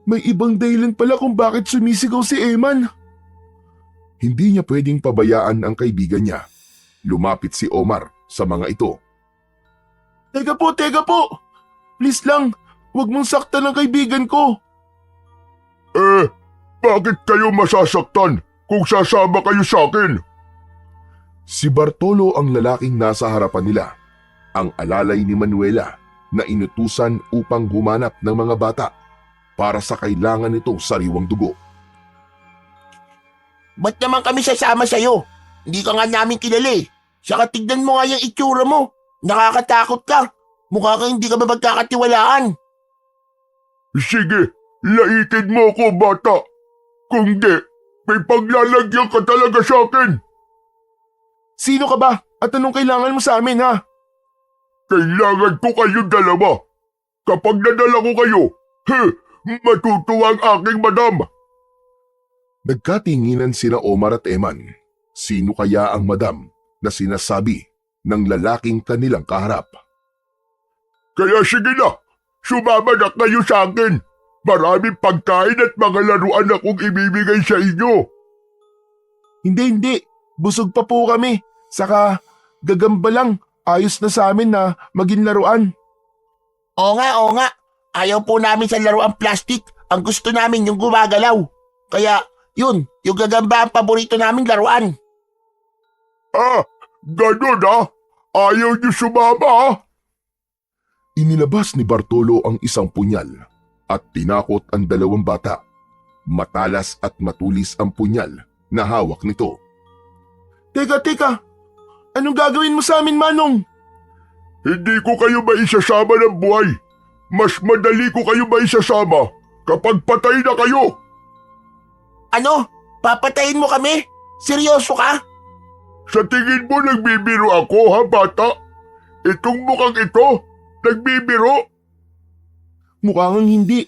May ibang dahilan pala kung bakit sumisigaw si Eman. Hindi niya pwedeng pabayaan ang kaibigan niya. Lumapit si Omar sa mga ito. Teka po. Please lang, huwag mong saktan ang kaibigan ko. Bakit kayo masasaktan kung sasama kayo sa akin? Si Bartolo ang lalaking nasa harapan nila, ang alalay ni Manuela na inutusan upang humanap ng mga bata para sa kailangan nitong sariwang dugo. Ba't naman kami sasama sa'yo? Hindi ka nga namin kilala eh. Saka tignan mo nga yung itsura mo. Nakakatakot ka. Mukha kang hindi ka ba magkakatiwalaan? Sige, laitin mo ko, bata. Kung di, may paglalagyan ka talaga sa akin. Sino ka ba at anong kailangan mo sa amin ha? Kailangan ko kayong dalawa. Kapag nadala ko kayo, matutuwa ang aking madam. Nagkatinginan sina Omar at Eman. Sino kaya ang madam na sinasabi ng lalaking kanilang kaharap? Kaya sige na, sumama na kayo sa akin. Maraming pagkain at mga laruan akong ibibigay sa inyo. Hindi. Busog pa po kami. Saka gagamba lang. Ayos na sa amin na maging laruan. Oo nga. Ayaw po namin sa laruan plastic. Ang gusto namin yung gumagalaw. Kaya yun, yung gagamba ang paborito naming laruan. Ganun Ayaw niyo sumama Inilabas ni Bartolo ang isang punyal at tinakot ang dalawang bata. Matalas at matulis ang punyal na hawak nito. Teka. Anong gagawin mo sa amin, Manong? Hindi ko kayo maisasama ng buhay. Mas madali ko kayo maisasama kapag patay na kayo. Ano? Papatayin mo kami? Seryoso ka? Sa tingin mo nagbibiro ako, ha, bata? Itong mukhang ito, nagbibiro? Mukhang hindi.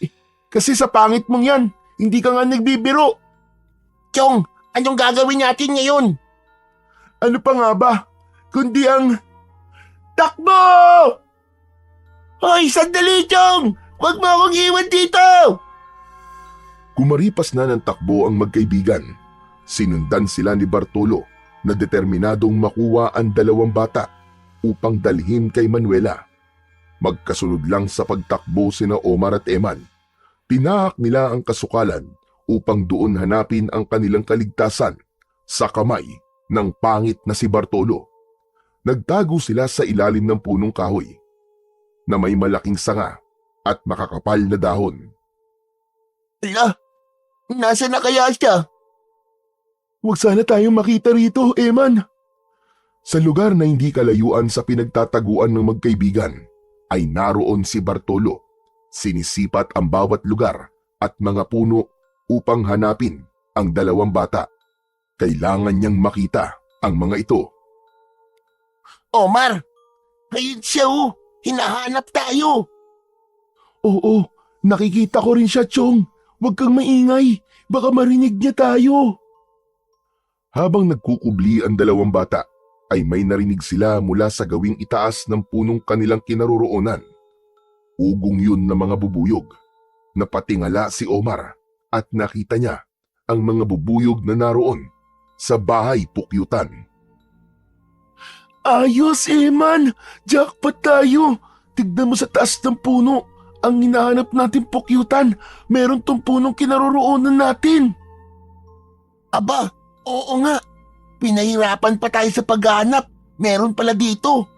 Kasi sa pangit mong yan, hindi ka nga nagbibiro. Chong, anong gagawin natin ngayon? Ano pa nga ba? Kundi ang… Takbo! Hoy, sandali, Chong! Huwag mo akong iwan dito! Kumaripas na ng takbo ang magkaibigan. Sinundan sila ni Bartolo na determinadong makuha ang 2 bata upang dalhin kay Manuela. Magkasunod lang sa pagtakbo sina Omar at Eman. Tinahak nila ang kasukalan upang doon hanapin ang kanilang kaligtasan sa kamay ng pangit na si Bartolo. Nagtago sila sa ilalim ng punong kahoy na may malaking sanga at makakapal na dahon. Ala, nasa na kaya siya? Huwag sana tayong makita rito, Eman. Sa lugar na hindi kalayuan sa pinagtataguan ng magkaibigan, ay naroon si Bartolo. Sinisipat ang bawat lugar at mga puno upang hanapin ang 2 bata. Kailangan niyang makita ang mga ito. Omar, ayun siya oh. Hinahanap tayo. Oo, nakikita ko rin siya, Chong. Huwag kang maingay. Baka marinig niya tayo. Habang nagkukubli ang 2 bata, ay may narinig sila mula sa gawing itaas ng punong kanilang kinaroroonan. Ugong yun ng mga bubuyog. Napatingala si Omar at nakita niya ang mga bubuyog na naroon sa bahay pukyutan. Ayos, Eman! Jackpot tayo! Tignan mo sa taas ng puno. Ang hinahanap natin pukyutan. Meron tong punong kinaroroonan natin. Aba, oo nga. Pinahirapan pa tayo sa paghahanap. Meron pala dito.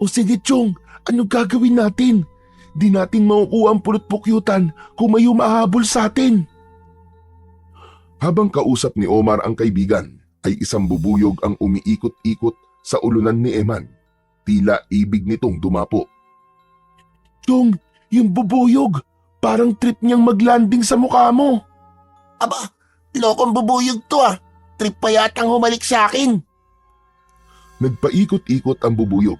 O sige, Chong, anong gagawin natin? Di natin makukuha ang pulot pukyutan kung may humahabol sa atin. Habang kausap ni Omar ang kaibigan, ay isang bubuyog ang umiikot-ikot sa ulunan ni Eman. Tila ibig nitong dumapo. Chong, yung bubuyog, parang trip niyang maglanding sa mukha mo. Aba, lokong bubuyog to ah. Trip pa yatang humalik sa akin. Nagpaikot-ikot ang bubuyog.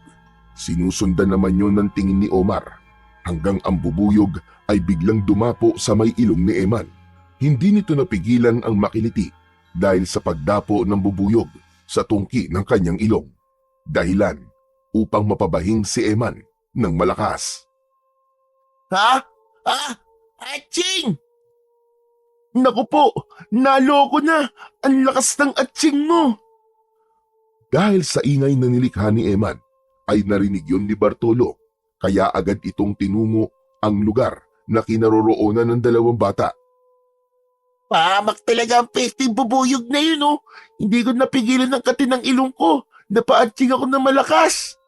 Sinusundan naman yun ng tingin ni Omar hanggang ang bubuyog ay biglang dumapo sa may ilong ni Eman. Hindi nito napigilan ang makiliti dahil sa pagdapo ng bubuyog sa tungki ng kanyang ilong. Dahilan upang mapabahing si Eman ng malakas. Ha? Aching! Naku po, naloko na. Ang lakas ng atsing mo. Dahil sa ingay na nilikha ni Eman, ay narinig yun ni Bartolo, kaya agad itong tinungo ang lugar na kinaroroonan ng 2 bata. Pahamak talaga ang pesting bubuyog na yun oh. Hindi ko napigilan ng katinang ilong ko. Napaatsing ako ng malakas.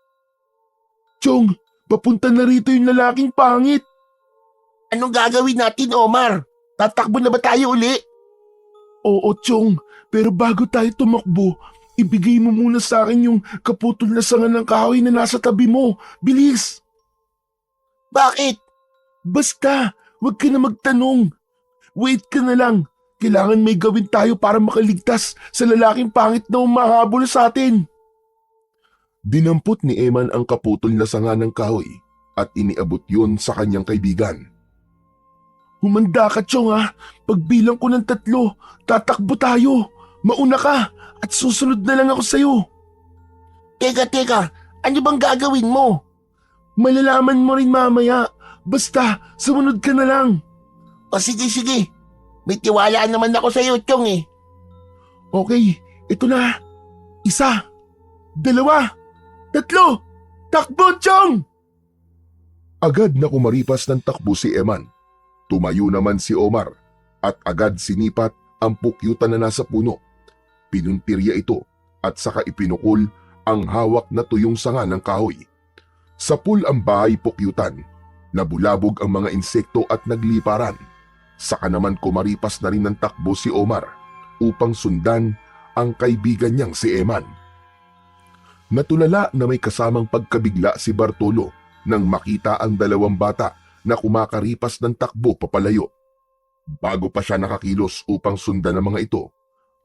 Chong, papunta na rito yung lalaking pangit. Anong gagawin natin, Omar? Tatakbo na ba tayo uli? Oo, Chong. Pero bago tayo tumakbo, ibigay mo muna sa akin yung kaputol na sanga ng kahoy na nasa tabi mo. Bilis! Bakit? Basta, huwag ka na magtanong. Wait ka na lang. Kailangan may gawin tayo para makaligtas sa lalaking pangit na umahabol sa atin. Dinampot ni Eman ang kaputol na sanga ng kahoy at iniabot yun sa kanyang kaibigan. Humanda ka, Chong ha. Pagbilang ko ng 3, tatakbo tayo. Mauna ka at susunod na lang ako sa'yo. Teka. Ano bang gagawin mo? Malalaman mo rin mamaya. Basta, sumunod ka na lang. O sige. May tiwala naman ako sa'yo, Chong eh. Okay, ito na. 1, 2, 3. Takbo, Chong! Agad na kumaripas ng takbo si Eman. Tumayo naman si Omar at agad sinipat ang pukyutan na nasa puno. Pinuntirya ito at saka ipinukol ang hawak na tuyong sanga ng kahoy. Sapul ang bahay pukyutan. Nabulabog ang mga insekto at nagliparan. Saka naman kumaripas na rin ng takbo si Omar upang sundan ang kaibigan niyang si Eman. Natulala na may kasamang pagkabigla si Bartolo nang makita ang 2 bata na kumakaripas ng takbo papalayo. Bago pa siya nakakilos upang sundan ang mga ito,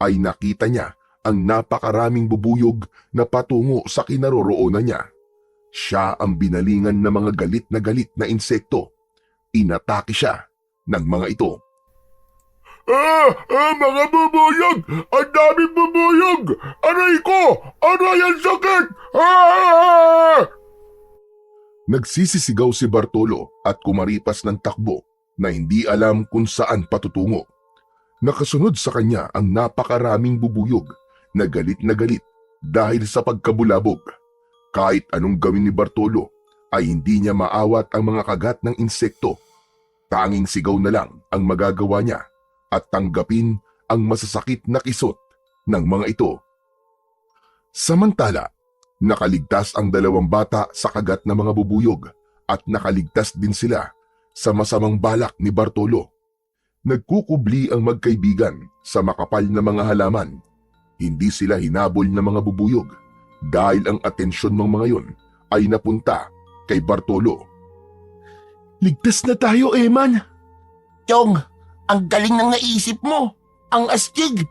ay nakita niya ang napakaraming bubuyog na patungo sa kinaroroonan niya. Siya ang binalingan ng mga galit na insekto. Inatake siya ng mga ito. Mga bubuyog! Ang daming bubuyog! Aray ko! Aray ang sakit! Nagsisisigaw si Bartolo at kumaripas ng takbo na hindi alam kung saan patutungo. Nakasunod sa kanya ang napakaraming bubuyog na galit dahil sa pagkabulabog. Kahit anong gawin ni Bartolo ay hindi niya maawat ang mga kagat ng insekto. Tanging sigaw na lang ang magagawa niya at tanggapin ang masasakit na kisot ng mga ito. Samantala, nakaligtas ang 2 bata sa kagat ng mga bubuyog at nakaligtas din sila sa masamang balak ni Bartolo. Nagkukubli ang magkaibigan sa makapal na mga halaman. Hindi sila hinabol ng mga bubuyog dahil ang atensyon ng mga yon ay napunta kay Bartolo. Ligtas na tayo, Eman. Chong, ang galing ng naisip mo. Ang astig.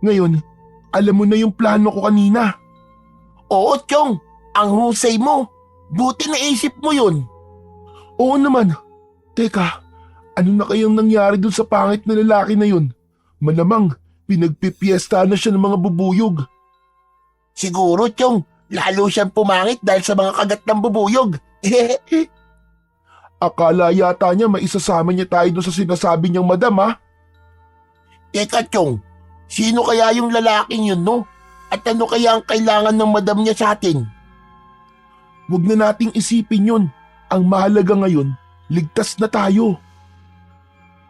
Ngayon, alam mo na yung plano ko kanina. Oo, Chong. Ang husay mo. Buti naisip mo yun. Oo naman. Teka, ano na kayang nangyari dun sa pangit na lalaki na yun? Malamang, pinagpipiesta na siya ng mga bubuyog. Siguro, Chong. Lalo siyang pumangit dahil sa mga kagat ng bubuyog. Akala yata niya maisasama niya tayo dun sa sinasabi niyang madam, ha? Teka, Chong. Sino kaya yung lalaking yun, no? At ano kaya ang kailangan ng madam niya sa atin? Huwag na nating isipin yun. Ang mahalaga ngayon, ligtas na tayo.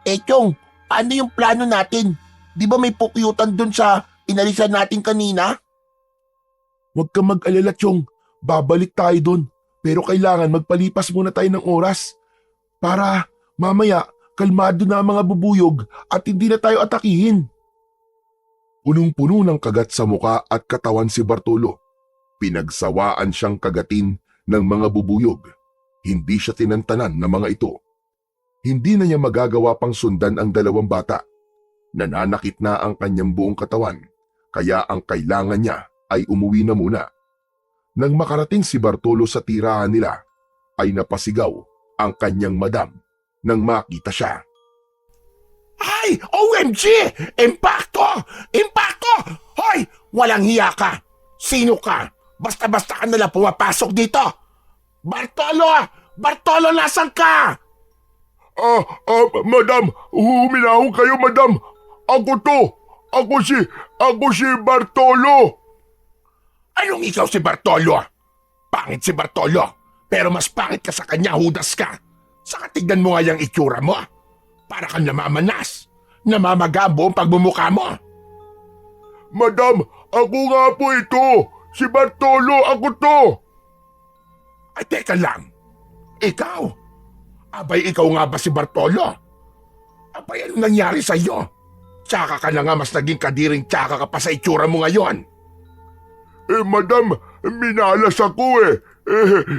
Chong, paano yung plano natin? Di ba may pukyutan dun sa inalisan natin kanina? Huwag ka mag-alala, Chong. Babalik tayo dun. Pero kailangan magpalipas muna tayo ng oras. Para mamaya, kalmado na ang mga bubuyog at hindi na tayo atakihin. Punong-puno ng kagat sa muka at katawan si Bartolo. Pinagsawaan siyang kagatin ng mga bubuyog. Hindi siya tinantanan ng mga ito. Hindi na niya magagawa pang sundan ang 2 bata. Nananakit na ang kanyang buong katawan, kaya ang kailangan niya ay umuwi na muna. Nang makarating si Bartolo sa tirahan nila, ay napasigaw ang kanyang madam nang makita siya. Ay! OMG! Impacto! Impacto! Hoy! Walang hiya ka! Sino ka? Basta-basta ka nalang pumapasok dito! Bartolo! Bartolo, nasan ka? Madam! Huminahon kayo, madam! Ako to! Ako si Bartolo! Anong ikaw si Bartolo? Pangit si Bartolo! Pero mas pangit ka sa kanya, Judas ka! Saka tignan mo nga yung itsura mo! Para kang namamanas! Namamaga ang buong pagbumuka mo! Madam, ako nga po ito! Si Bartolo, ako to! Ay, teka lang! Ikaw? Abay, ikaw nga ba si Bartolo? Abay, ano nangyari sa iyo? Tsaka ka na nga mas naging kadiring tsaka ka pa sa itsura mo ngayon. Madam, minalas ako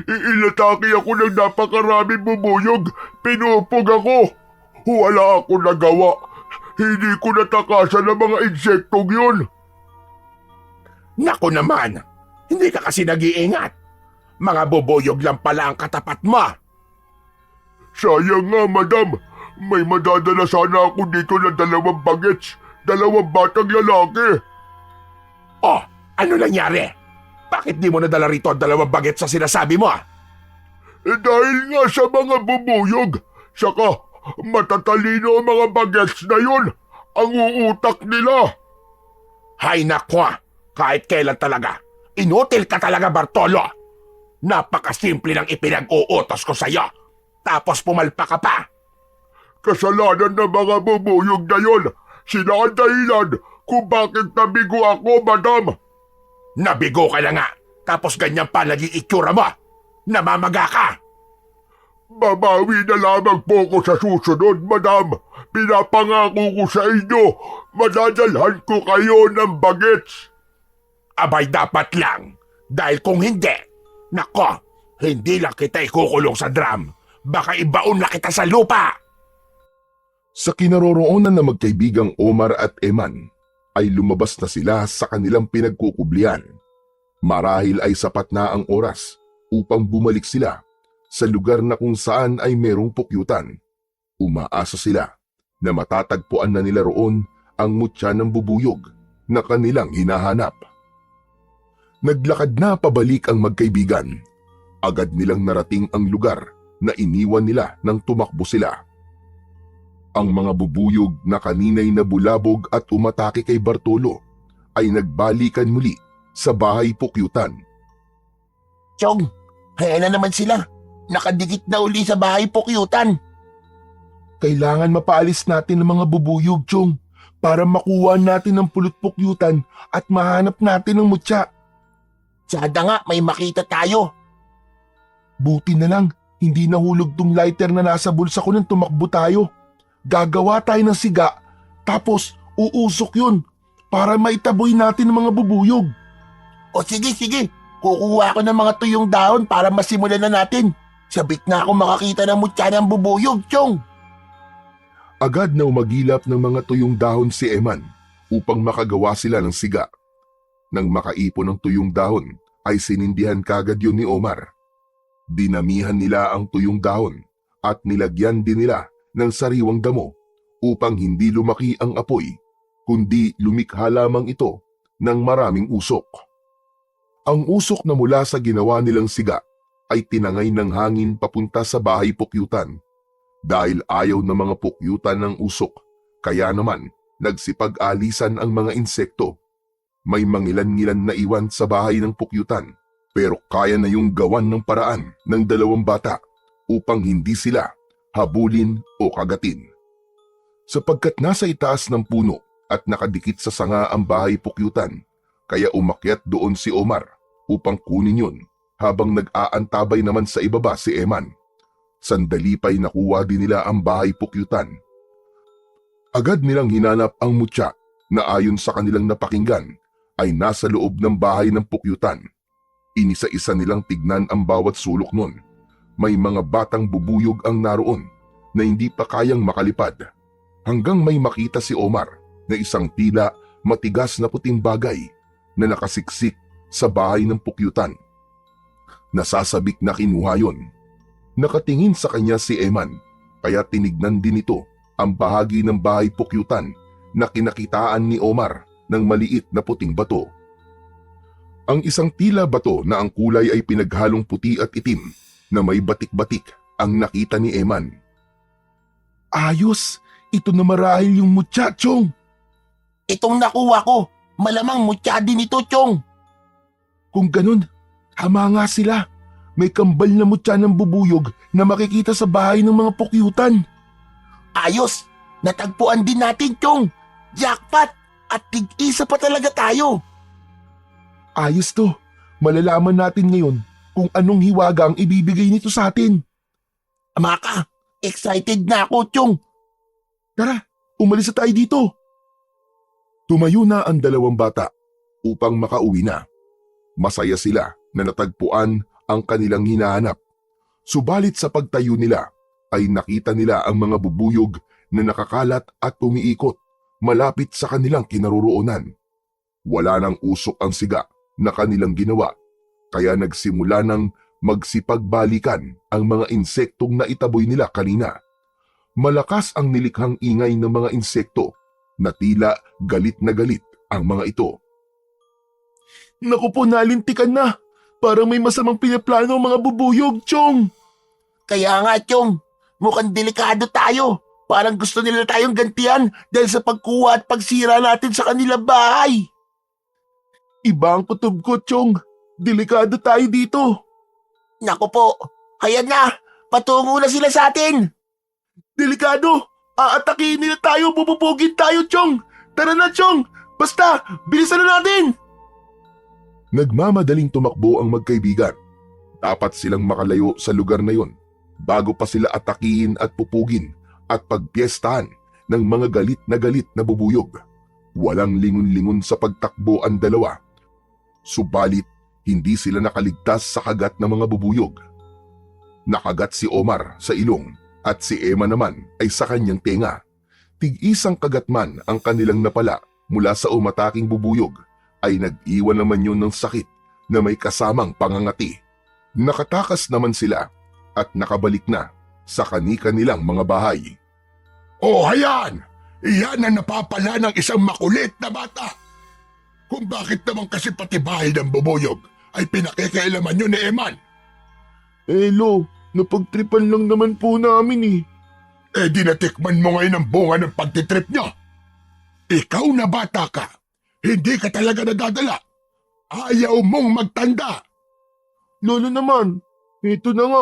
inatake ako ng napakaraming bubuyog. Pinupog ako. Wala ako nagawa. Hindi ko natakasan ng mga insektong yun. Naku naman, hindi ka kasi nag-iingat. Mga bubuyog lang pala ang katapat mo. Sayang nga, madam. May madadala sana ako dito na 2 bagets. 2 batang lalaki. Oh, ano nangyari? Bakit di mo nadala rito ang 2 bagets sa sinasabi mo? Dahil nga sa mga bubuyog. Saka matatalino ang mga bagets na yun. Ang uutak nila. Hay nakwa, kahit kailan talaga. Inutil ka talaga, Bartolo. Napakasimple ng ipinag-uutos ko sa'yo. Tapos pumalpa ka pa. Kasalanan ng mga bubuyog na yun. Sila ang dahilan kung bakit nabigo ako, madam. Nabigo ka na nga. Tapos ganyan pa naging itsura mo. Namamaga ka. Babawi na lamang po ko sa susunod, madam. Pinapangako ko sa inyo, madadalhan ko kayo ng bagets. Abay, dapat lang. Dahil kung hindi, nako, hindi lang kita ikukulong sa drum. Baka ibaon na kita sa lupa. Sa kinaroroonan na magkaibigang Omar at Eman, ay lumabas na sila sa kanilang pinagkukublian. Marahil ay sapat na ang oras upang bumalik sila sa lugar na kung saan ay merong pukyutan. Umaasa sila na matatagpuan na nila roon ang mutya ng bubuyog na kanilang hinahanap. Naglakad na pabalik ang magkaibigan. Agad nilang narating ang lugar na iniwan nila nang tumakbo sila. Ang mga bubuyog na kaninay nabulabog at umatake kay Bartolo ay nagbalikan muli sa bahay pukyutan. Chong, ayan na naman sila. Nakadikit na uli sa bahay pukyutan. Kailangan mapaalis natin ang mga bubuyog, Chong, para makuha natin ang pulot pukyutan at mahanap natin ang mutya. Sada nga may makita tayo. Buti na lang, hindi nahulog tong lighter na nasa bulsa ko nang tumakbo tayo. Gagawa tayo ng siga, tapos uusok yun para maitaboy natin ang mga bubuyog. O sige, kukuha ako ng mga tuyong dahon para masimulan na natin. Sabik na ako makakita ng mutya ng bubuyog, Chong. Agad na umagilap ng mga tuyong dahon si Eman upang makagawa sila ng siga. Nang makaipon ng tuyong dahon ay sinindihan kagad yun ni Omar. Dinamihan nila ang tuyong dahon at nilagyan din nila ng sariwang damo upang hindi lumaki ang apoy, kundi lumikha lamang ito ng maraming usok. Ang usok na mula sa ginawa nilang siga ay tinangay ng hangin papunta sa bahay pukyutan. Dahil ayaw ng mga pukyutan ng usok, kaya naman nagsipag-alisan ang mga insekto. May mangilan-ngilan na iwan sa bahay ng pukyutan, pero kaya na yung gawan ng paraan ng dalawang bata upang hindi sila habulin o kagatin. Sapagkat nasa itaas ng puno at nakadikit sa sanga ang bahay pukyutan, kaya umakyat doon si Omar upang kunin yun habang nag-aantabay naman sa ibaba si Eman. Sandali pa'y nakuha din nila ang bahay pukyutan. Agad nilang hinanap ang mutya na ayon sa kanilang napakinggan ay nasa loob ng bahay ng pukyutan. Inisa-isa nilang tignan ang bawat sulok nun. May mga batang bubuyog ang naroon na hindi pa kayang makalipad. Hanggang may makita si Omar na isang tila matigas na puting bagay na nakasiksik sa bahay ng pukyutan. Nasasabik na kinuha yun. Nakatingin sa kanya si Eman, kaya tinignan din ito ang bahagi ng bahay pukyutan na kinakitaan ni Omar ng maliit na puting bato. Ang isang tila bato na ang kulay ay pinaghalong puti at itim na may batik-batik ang nakita ni Eman. Ayos! Ito na marahil yung mutya, Chong! Itong nakuha ko, malamang mutya din ito, Chong. Kung ganun, tama nga sila. May kambal na mutya ng bubuyog na makikita sa bahay ng mga pukyutan. Ayos! Natagpuan din natin, Chong. Jackpot! At tig-isa pa talaga tayo. Ayos to. Malalaman natin ngayon kung anong hiwaga ang ibibigay nito sa atin. Amaka, excited na ako, Chong. Tara, umalis na tayo dito. Tumayo na ang dalawang bata upang makauwi na. Masaya sila na natagpuan ang kanilang hinahanap. Subalit sa pagtayo nila ay nakita nila ang mga bubuyog na nakakalat at umiikot malapit sa kanilang kinaroroonan. Wala nang usok ang siga na kanilang ginawa, kaya nagsimula ng magsipagbalikan ang mga insektong naitaboy nila kanina. Malakas ang nilikhang ingay ng mga insekto na tila galit na galit ang mga ito. Naku po, nalintikan na. Parang may masamang pinaplano ang mga bubuyog, Chong. Kaya nga, Chong, mukhang delikado tayo. Parang gusto nila tayong gantihan dahil sa pagkuha at pagsira natin sa kanilang bahay. Iba ang kutob ko, Chong. Delikado tayo dito. Naku po, ayan na, patungo na sila sa atin. Delikado! Aatakihin nila tayo, bububugin tayo, Chong! Tara na, Chong! Basta, bilisan na natin! Nagmamadaling tumakbo ang magkaibigan. Dapat silang makalayo sa lugar na yon bago pa sila atakihin at pupugin at pagpiestahan ng mga galit na bubuyog. Walang lingon-lingon sa pagtakbo ang dalawa. Subalit, hindi sila nakaligtas sa kagat ng mga bubuyog. Nakagat si Omar sa ilong at si Emma naman ay sa kanyang tenga. Tig-isang kagat man ang kanilang napala mula sa umataking bubuyog, ay nag-iwan naman yun ng sakit na may kasamang pangangati. Nakatakas naman sila at nakabalik na sa kani-kanilang mga bahay. O hayan, iyan ang napapala ng isang makulit na bata. Kung bakit naman kasi pati bahay ng bubuyog ay pinakikialaman nyo ni Eman. Lo, napagtripan lang naman po namin eh. Eh di natikman mo ngayon ang bunga ng pagtitrip nyo. Ikaw na bata ka, hindi ka talaga nadadala. Ayaw mong magtanda. Lolo naman, ito na nga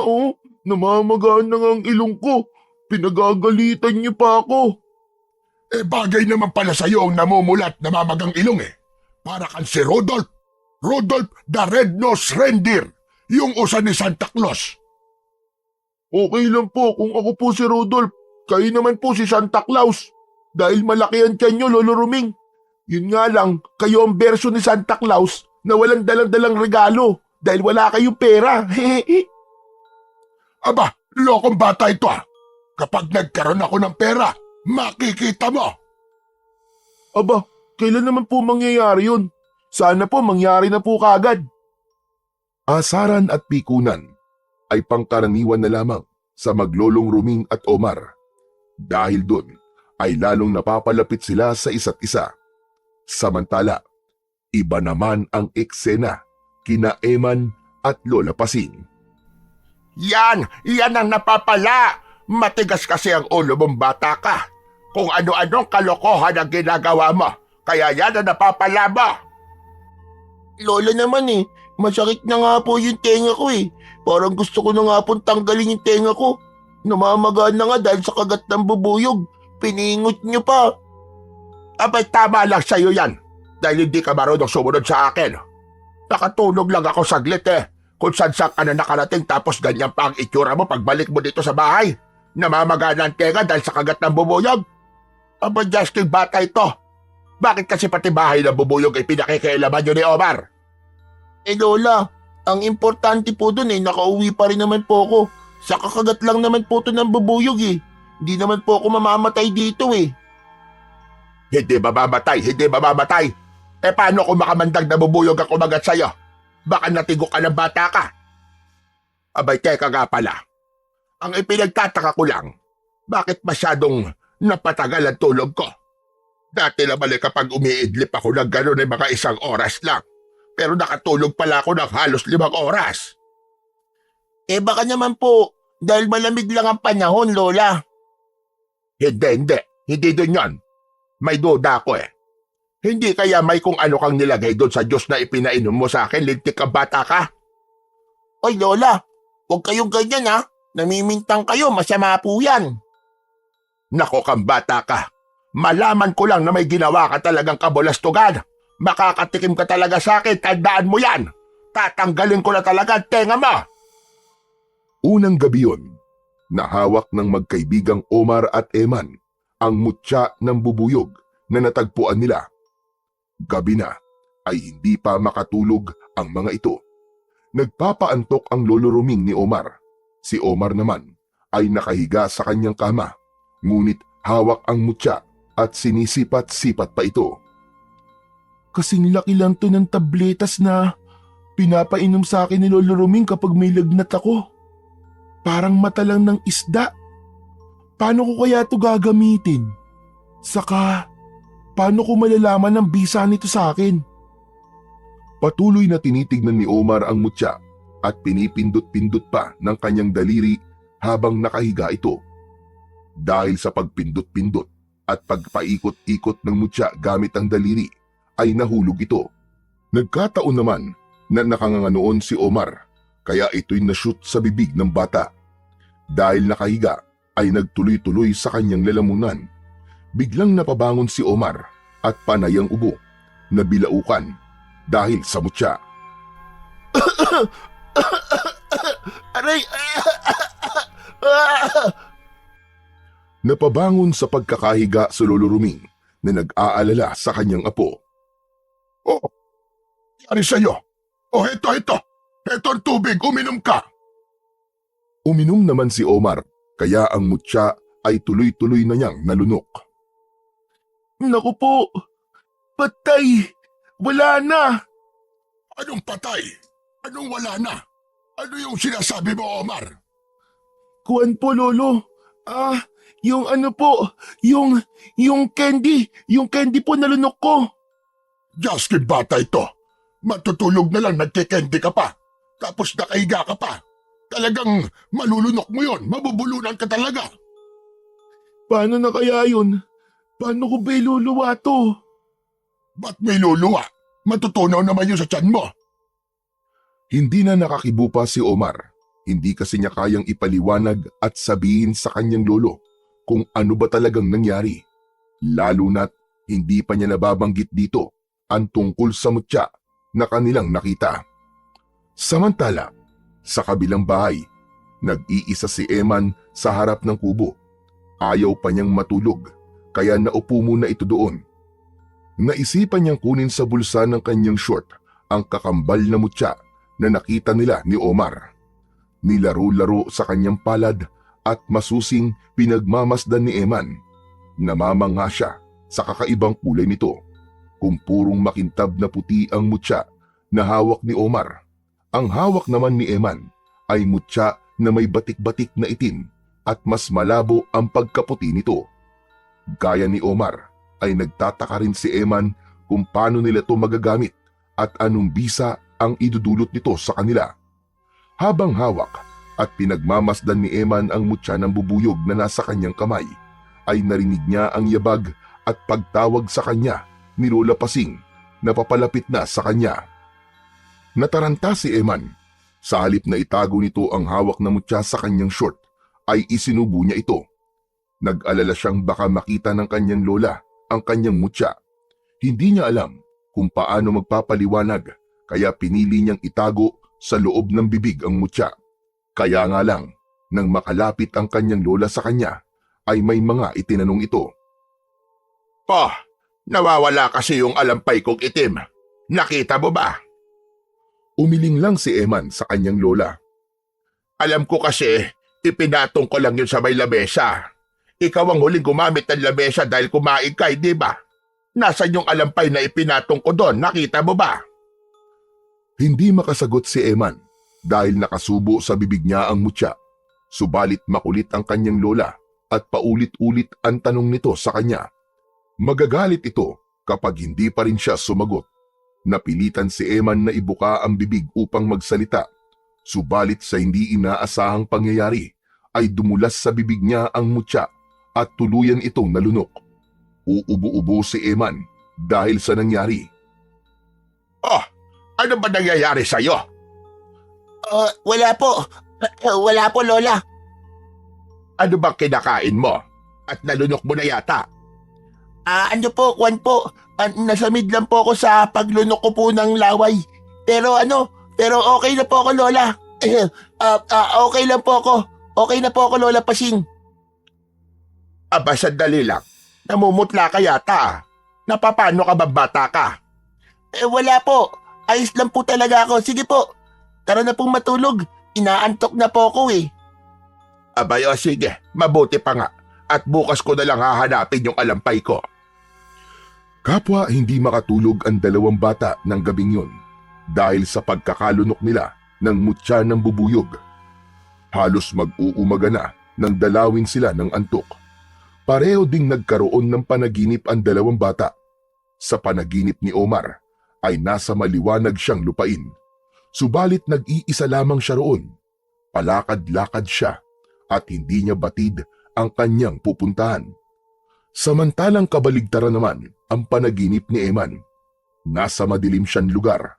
namamagaan na nga ang ilong ko. Pinagagalitan niyo pa ako. Eh bagay naman pala sa'yo ang namumulat na mamagang ilong eh. Para kang si Rudolph. Rudolph the Red-Nosed Reindeer. Yung usa ni Santa Claus. Okay lang po kung ako po si Rudolph. Kayo naman po si Santa Claus. Dahil malaki ang tiyan niyo, Lolo Ruming. Yun nga lang, kayo ang version ni Santa Claus na walang dalang-dalang regalo dahil wala kayong pera. Aba, lokong bata ito ah. Kapag nagkaroon ako ng pera, makikita mo. Aba, kailan naman po mangyayari yun? Sana po mangyari na po kagad. Asaran at pikunan ay pangkaraniwan na lamang sa maglolong Ruming at Omar. Dahil dun ay lalong napapalapit sila sa isa't isa. Samantala, iba naman ang eksena kina Eman at Lola Pasing. Yan ang napapala. Matigas kasi ang ulo mong bata ka. Kung ano-anong kalokohan ang ginagawa mo, kaya yan ang napapala mo. Lola naman masakit na nga po yung tenga ko Parang gusto ko na nga pong tanggalin yung tenga ko. Namamagaan na nga dahil sa kagat ng bubuyog. Piningot niyo pa. Abay tama lang sa'yo yan, dahil hindi ka marunong sumunod sa akin. Nakatulog lang ako saglit kung saan ka na nakarating tapos ganyan pa ang itsura mo pagbalik mo dito sa bahay. Namamagana ang tenga dahil sa kagat ng bubuyog. Aba, Justin, bata ito. Bakit kasi pati bahay ng bubuyog ay pinakikialaman nyo ni Omar? Lola, ang importante po dun nakauwi pa rin naman po ako. Sa kakagat lang naman po to ng bubuyog Hindi naman po ako mamamatay dito Hindi mamamatay. Eh paano kung makamandag na bubuyog ang kumagat sa'yo? Baka natigok ka ng bata ka. Abay, teka nga pala. Ang ipinagtataka ko lang, bakit masyadong napatagal ang tulog ko? Dati naman kapag umiidlip ako ng gano'n ay mga 1 oras lang. Pero nakatulog pala ako ng halos 5 oras. Baka naman po, dahil malamig lang ang panahon, Lola. Hindi dun yon. May duda ako Hindi kaya may kung ano kang nilagay doon sa Diyos na ipinainom mo sa akin, lintik ka bata ka? Oy, Lola, huwag kayong ganyan Namimintang kayo, masama po yan. Nako kang bata ka. Malaman ko lang na may ginawa ka talagang kabulastugan. Makakatikim ka talaga sa akin, tandaan mo yan. Tatanggalin ko na talaga ang tenga mo. Unang gabi yun, nahawak ng magkaibigang Omar at Eman ang mutya ng bubuyog na natagpuan nila. Gabi na ay hindi pa makatulog ang mga ito. Nagpapaantok ang Lolo Ruming ni Omar. Si Omar naman ay nakahiga sa kanyang kama, ngunit hawak ang mutya at sinisipat-sipat pa ito. Kasing laki lang to ng tabletas na pinapainom sa akin ni Lolo Ruming kapag may lagnat ako. Parang mata lang ng isda. Paano ko kaya ito gagamitin? Saka, paano ko malalaman ang bisa nito sa akin? Patuloy na tinitignan ni Omar ang mutya at pinipindot-pindot pa ng kanyang daliri habang nakahiga ito. Dahil sa pagpindot-pindot at pagpaikot-ikot ng mutya gamit ang daliri, ay nahulog ito. Nagkataon naman na nakanganganoon si Omar, kaya ito'y nashoot sa bibig ng bata. Dahil nakahiga, ay nagtuloy-tuloy sa kanyang lalamunan. Biglang napabangon si Omar at panay ang ubo, nabilaukan dahil sa mutya. Aray! Napabangon sa pagkakahiga si Lolo Ruming na nag-aalala sa kanyang apo. Oh, ano sa'yo? Oh, ito. Ito ang tubig, uminom ka. Uminom naman si Omar, kaya ang mutya ay tuloy-tuloy na niyang nalunok. Naku po! Patay! Wala na! Anong patay? Anong wala na? Ano yung sinasabi mo, Omar? Kuwan po, Lolo. Yung ano po, yung candy po nalunok ko. Justin, bata ito. Matutulog na lang, nagkikendi ka pa. Tapos nakahiga ka pa. Talagang malulunok mo yon, mabubulunan ka talaga. Paano na kaya yun? Paano ko ba iluluwa to? Ba't may luluwa? Matutunaw naman yun sa tiyan mo. Hindi na nakakibupa si Omar. Hindi kasi niya kayang ipaliwanag at sabihin sa kanyang lolo kung ano ba talagang nangyari. Lalo na't hindi pa niya nababanggit dito ang tungkol sa mutya na kanilang nakita. Samantala, sa kabilang bahay, nag-iisa si Eman sa harap ng kubo. Ayaw pa niyang matulog, kaya naupo muna ito doon. Naisipan niyang kunin sa bulsa ng kanyang short ang kakambal na mutya na nakita nila ni Omar. Nilaro-laro sa kanyang palad at masusing pinagmamasdan ni Eman. Namamangha siya sa kakaibang kulay nito. Kung purong makintab na puti ang mutya na hawak ni Omar, ang hawak naman ni Eman ay mutya na may batik-batik na itim at mas malabo ang pagkaputi nito. Gaya ni Omar ay nagtataka rin si Eman kung paano nila ito magagamit at anong bisa ang idudulot nito sa kanila. Habang hawak at pinagmamasdan ni Eman ang mutya ng bubuyog na nasa kanyang kamay, ay narinig niya ang yabag at pagtawag sa kanya ni Lola Pasing na papalapit na sa kanya. Nataranta si Eman. Sa halip na itago nito ang hawak na mutya sa kanyang short, ay isinubo niya ito. Nag-alala siyang baka makita ng kanyang lola ang kanyang mutya. Hindi niya alam kung paano magpapaliwanag, kaya pinili niyang itago sa loob ng bibig ang mutya. Kaya nga lang, nang makalapit ang kanyang lola sa kanya, ay may mga itinanong ito. Pa, nawawala kasi yung alampay kong itim. Nakita mo ba? Umiling lang si Eman sa kanyang lola. Alam ko kasi, ipinatong ko lang yun sa may lamesa. Ikaw ang huling gumamit ng lamesa dahil kumain ka, di ba? Nasaan yung alampay na ipinatong ko doon? Nakita mo ba? Hindi makasagot si Eman dahil nakasubo sa bibig niya ang mutya. Subalit makulit ang kanyang lola at paulit-ulit ang tanong nito sa kanya. Magagalit ito kapag hindi pa rin siya sumagot. Napilitan si Eman na ibuka ang bibig upang magsalita. Subalit sa hindi inaasahang pangyayari ay dumulas sa bibig niya ang mutya at tuluyan itong nalunok. Uubo-ubo si Eman dahil sa nangyari. Oh, ano ba nangyayari sa'yo? Wala po. Wala po, Lola. Ano bang kinakain mo? At nalunok mo na yata. Ano po, Kwan po. Nasamid lang po ako sa paglunok ko po ng laway. Pero okay na po ako, Lola. Okay lang po ako. Okay na po ako, Lola Pasing. Aba, sandali lang. Namumutla ka yata. Napapano ka ba, bata ka? Wala po. Ayos lang po talaga ako. Sige po. Tara na pong matulog. Inaantok na po ako eh. Abay, o sige. Mabuti pa nga. At bukas ko na lang hahanapin yung alampay ko. Kapwa hindi makatulog ang dalawang bata ng gabing yun dahil sa pagkakalunok nila ng mutya ng bubuyog. Halos mag-uumaga na nang dalawin sila ng antok. Pareho ding nagkaroon ng panaginip ang dalawang bata. Sa panaginip ni Omar ay nasa maliwanag siyang lupain. Subalit nag-iisa lamang siya roon. Palakad-lakad siya at hindi niya batid ang kanyang pupuntahan. Samantalang kabaligtaran naman ang panaginip ni Eman. Nasa madilim siyang lugar.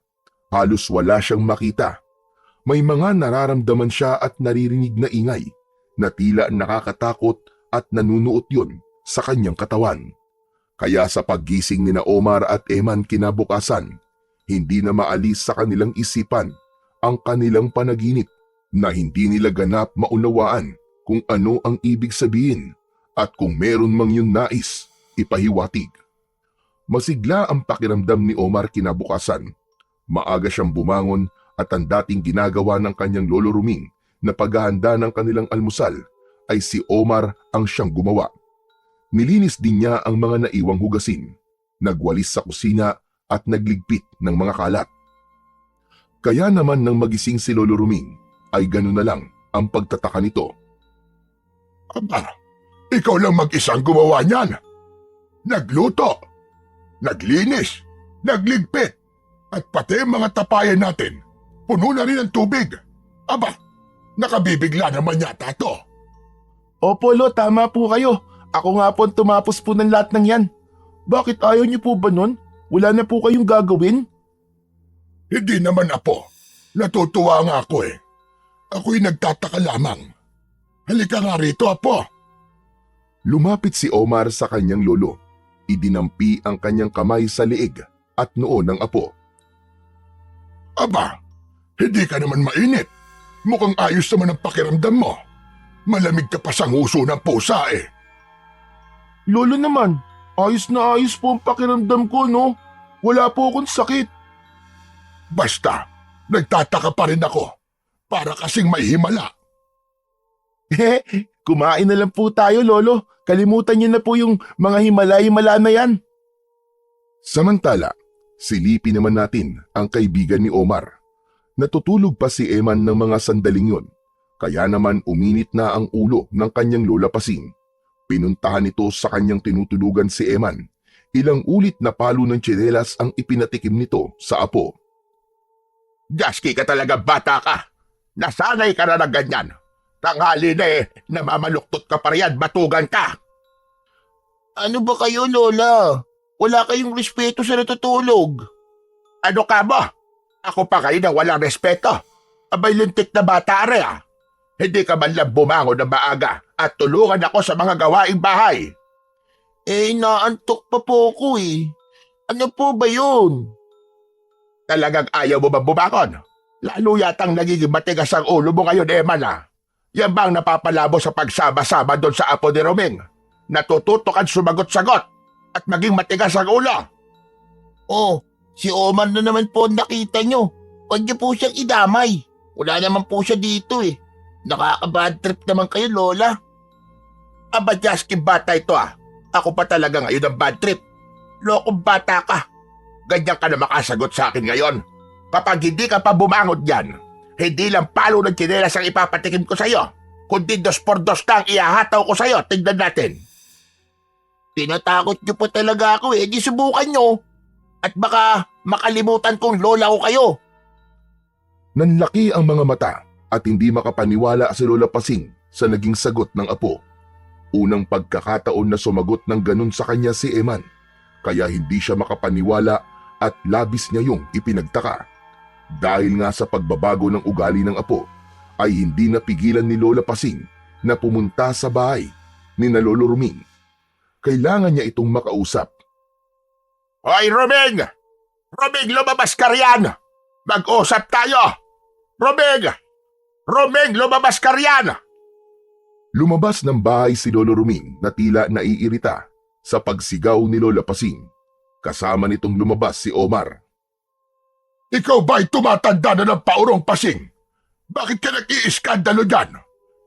Halos wala siyang makita. May mga nararamdaman siya at naririnig na ingay na tila nakakatakot at nanunuot yun sa kanyang katawan. Kaya sa paggising ni na Omar at Eman kinabukasan, hindi na maalis sa kanilang isipan ang kanilang panaginip na hindi nila ganap maunawaan kung ano ang ibig sabihin at kung meron mang yun nais, ipahiwatig. Masigla ang pakiramdam ni Omar kinabukasan. Maaga siyang bumangon at ang dating ginagawa ng kanyang lolo Ruming na paghahanda ng kanilang almusal ay si Omar ang siyang gumawa. Nilinis din niya ang mga naiwang hugasin, nagwalis sa kusina at nagligpit ng mga kalat. Kaya naman nang magising si Lolo Ruming ay gano'n na lang ang pagtataka nito. Aba, Ikaw lang mag-isang gumawa niyan. Nagluto, naglinis, nagligpit, at pati ang mga tapayan natin. Puno na rin ng tubig. Aba, nakabibigla naman yata to. Opo, Lo, tama po kayo. Ako nga po ang tumapos po ng lahat ng yan. Bakit ayaw niyo po ba nun? Wala na po kayong gagawin? Hindi naman, Apo. Natutuwa nga ako eh. Ako'y nagtataka lamang. Halika nga rito, Apo. Lumapit si Omar sa kanyang lolo. Idinampi ang kanyang kamay sa liig at noo ng apo. Aba, hindi ka naman mainit. Mukhang ayos naman ang pakiramdam mo. Malamig ka pa sa nguso ng pusa eh. Lolo naman, ayos na ayos po ang pakiramdam ko, no? Wala po akong sakit. Basta, nagtataka pa rin ako. Para kasing may himala. Kumain na lang po tayo, Lolo. Kalimutan niyo na po yung mga himala-himala na yan. Samantala, silipin naman natin ang kaibigan ni Omar. Natutulog pa si Eman ng mga sandaling yun. Kaya naman uminit na ang ulo ng kanyang lola Pasing. Pinuntahan ito sa kanyang tinutulugan si Eman. Ilang ulit na palo ng tsinelas ang ipinatikim nito sa apo. Jaski ka talaga, bata ka. Nasanay ka na ng ganyan. Tanghali na eh, namamaluktot ka pa riyan, batugan ka. Ano ba kayo, Lola? Wala kayong respeto sa natutulog. Ano ka mo? Ako pa kayo na walang respeto. Abay lintik na bata re ah. Hindi ka man lang bumangon na maaga at tulungan ako sa mga gawaing bahay. Naantok pa po ako eh. Ano po ba yun? Talagang ayaw mo ba bumangon? Lalo yatang nagiging matigas ang ulo mo ngayon, Eman ah. Yan bang napapalabo sa pagsama-sama doon sa apo ni Roming? Natututok ang sumagot-sagot at maging matigas ang ulo. Oh, si Omar na naman po ang nakita nyo. Huwag niyo po siyang idamay. Wala naman po siya dito eh. Nakaka-bad trip naman kayo, Lola. Aba, Jaski, bata ito ah. Ako pa talaga ngayon ang bad trip. Lokong bata ka. Ganyan ka na makasagot sa akin ngayon. Kapag hindi ka pa bumangon dyan, hindi lang palo ng tsinelas ang ipapatikim ko sa'yo, kundi 2x2 na ang ihahataw ko sa'yo. Tignan natin. Tinatakot niyo pa talaga ako eh. Di subukan nyo. At baka makalimutan kong lola ko kayo. Nanlaki ang mga mata at hindi makapaniwala si Lola Pasing sa naging sagot ng apo. Unang pagkakataon na sumagot ng ganun sa kanya si Eman, kaya hindi siya makapaniwala at labis niya yung ipinagtaka. Dahil nga sa pagbabago ng ugali ng apo, ay hindi napigilan ni Lola Pasing na pumunta sa bahay ni na Lolo Ruming. Kailangan niya itong makausap. Hoy, Roming! Roming, lumabas ka riyan! Mag-usap tayo! Roming! Roming, lumabas ka riyan! Lumabas ng bahay si Lolo Ruming na tila naiirita sa pagsigaw ni Lola Pasing. Kasama nitong lumabas si Omar. Ikaw ba'y tumatanda na ng paurong, Pasing? Bakit ka nag-iiskandalo dyan?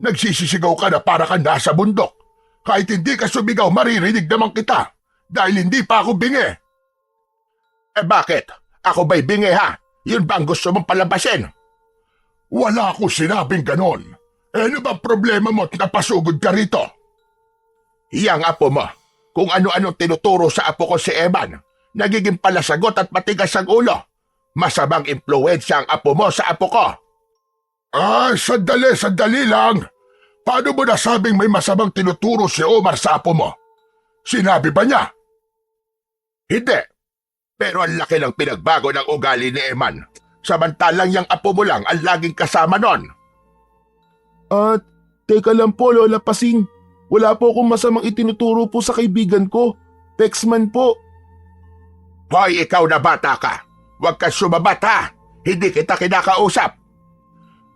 Nagsisisigaw ka na para ka nasa bundok. Kahit hindi ka sumigaw, maririnig naman kita dahil hindi pa ako bingi. Bakit? Ako ba'y bingi ha? Yun ba ang gusto mong palabasin? Wala akong sinabing ganon. Ano ba problema mo at napasugod ka rito? Iyang apo mo, kung ano-anong tinuturo sa apo ko si Eman, nagiging palasagot at matigas ang ulo. Masamang impluwensya ang apo mo sa apo ko. Sandali lang. Paano mo nasabing may masamang tinuturo si Omar sa apo mo? Sinabi ba niya? Hindi. Pero ang laki ng pinagbago ng ugali ni Eman. Samantalang yung apo mo lang ang laging kasama nun. Teka lang po, Lola Pasing. Wala po akong masamang itinuturo po sa kaibigan ko. Texman po. Hoy, ikaw na bata ka. Huwag ka sumabat ha. Hindi kita kinakausap.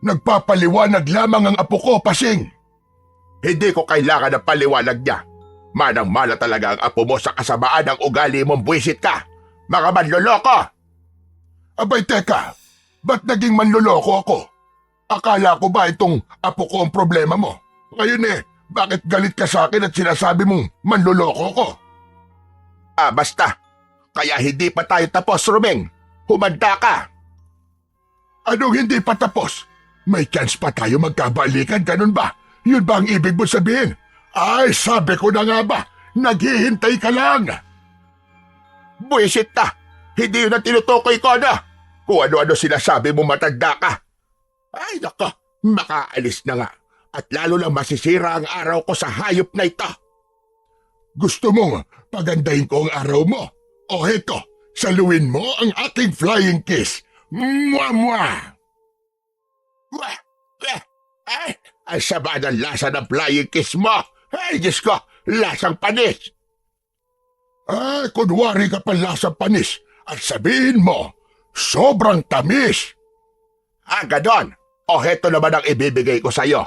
Nagpapaliwanag lamang ang apo ko, Pasing. Hindi ko kailangan ng paliwanag niya. Manang-mana talaga ang apo mo sa kasamaan ng ugali mong buwisit ka. Mga manloloko! Abay teka, ba't naging manloloko ako? Akala ko ba itong apo ko ang problema mo? Ngayon bakit galit ka sa akin at sinasabi mong manloloko ko? Basta. Kaya hindi pa tayo tapos, Ruming. Humanda ka. Anong hindi pa tapos? May chance pa tayo magkabalikan, ganun ba? Yun ba ang ibig mo sabihin? Ay, sabi ko na nga ba, naghihintay ka lang. Buisit na, hindi yun ang tinutukoy ko na. Kung ano-ano sinasabi mo matanda ka. Ay nako, makaalis na nga. At lalo lang masisira ang araw ko sa hayop na ito. Gusto mong pagandahin ko ang araw mo? O heto, saluin mo ang aking flying kiss. Mwah! Wah! Ay, ang sama ng lasa ng flying kiss mo. Ay, Diyos ko, lasang panis. Ay, kunwari ka pa lasang panis at sabihin mo, sobrang tamis. Ganon. O heto naman ang ibibigay ko sa'yo.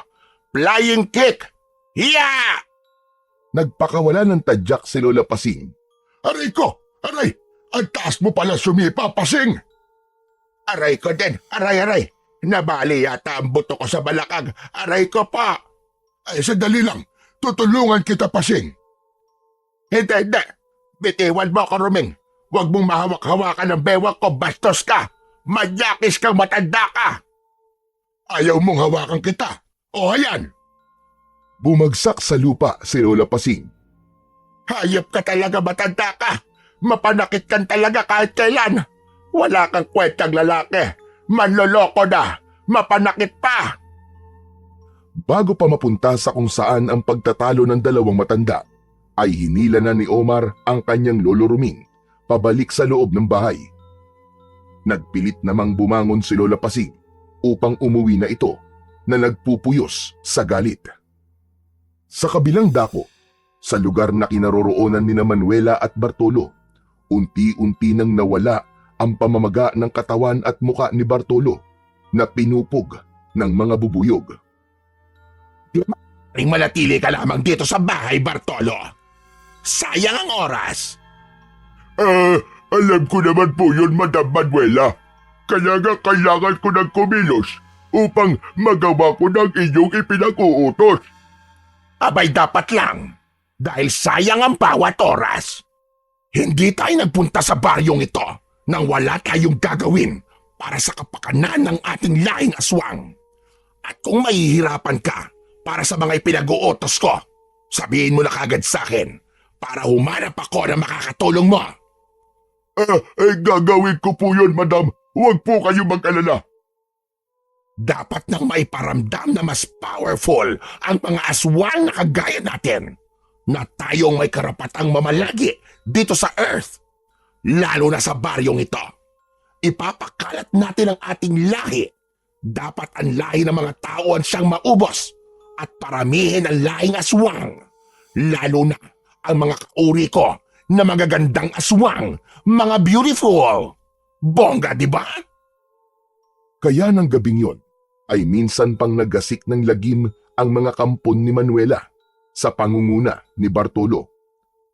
Flying kick. Hiya! Nagpakawala ng tadyak si Lola Pasing. Aray ko! Aray! Ang taas mo pala sumipa, Pasing! Aray ko din! Aray! Nabali yata ang buto ko sa balakang. Aray ko pa! Ay, sandali lang. Tutulungan kita, Pasing. Hindi. Bitiwan mo ako, Ruming. Huwag mong mahawak-hawakan ng bewang ko, bastos ka! Manyakis kang matanda ka! Ayaw mong hawakan kita. O ayan! Bumagsak sa lupa si Lola Pasing. Hayop ka talaga, matanda ka! Mapanakit kan talaga kahit kailan! Wala kang kwentang lalaki! Manloloko na! Mapanakit pa! Bago pa mapunta sa kung saan ang pagtatalo ng dalawang matanda, ay hinila na ni Omar ang kanyang lolo Ruming pabalik sa loob ng bahay. Nagpilit namang bumangon si Lola Pasing upang umuwi na ito na nagpupuyos sa galit. Sa kabilang dako, sa lugar na kinaroroonan ni Manuela at Bartolo, unti-unti nang nawala ang pamamaga ng katawan at muka ni Bartolo na pinupog ng mga bubuyog. Ring manatili ka lamang dito sa bahay, Bartolo. Sayang ang oras. Alam ko naman po yun, Madam Manuela. Kaya nga kailangan ko ng kumilos upang magawa ko ng inyong ipinag-uutos. Abay dapat lang, dahil sayang ang bawat oras. Hindi tayo nagpunta sa baryong ito nang wala tayong gagawin para sa kapakanan ng ating lahing aswang. At kung mahihirapan ka para sa mga ipinag-uutos ko, sabihin mo na kagad sa akin para humanap ako na makakatulong mo. Gagawin ko po yun, Madam. Huwag po kayo mag-alala. Dapat nang maiparamdam na mas powerful ang mga aswang na kagaya natin na tayong may karapatang mamalagi dito sa Earth, lalo na sa baryong ito. Ipapakalat natin ang ating lahi. Dapat ang lahi ng mga tao ang siyang maubos at paramihin ang lahing aswang, lalo na ang mga kauri ko na magagandang aswang, mga beautiful. Bongga, di ba? Kaya ng gabing yon ay minsan pang nagasik ng lagim ang mga kampon ni Manuela sa pangunguna ni Bartolo.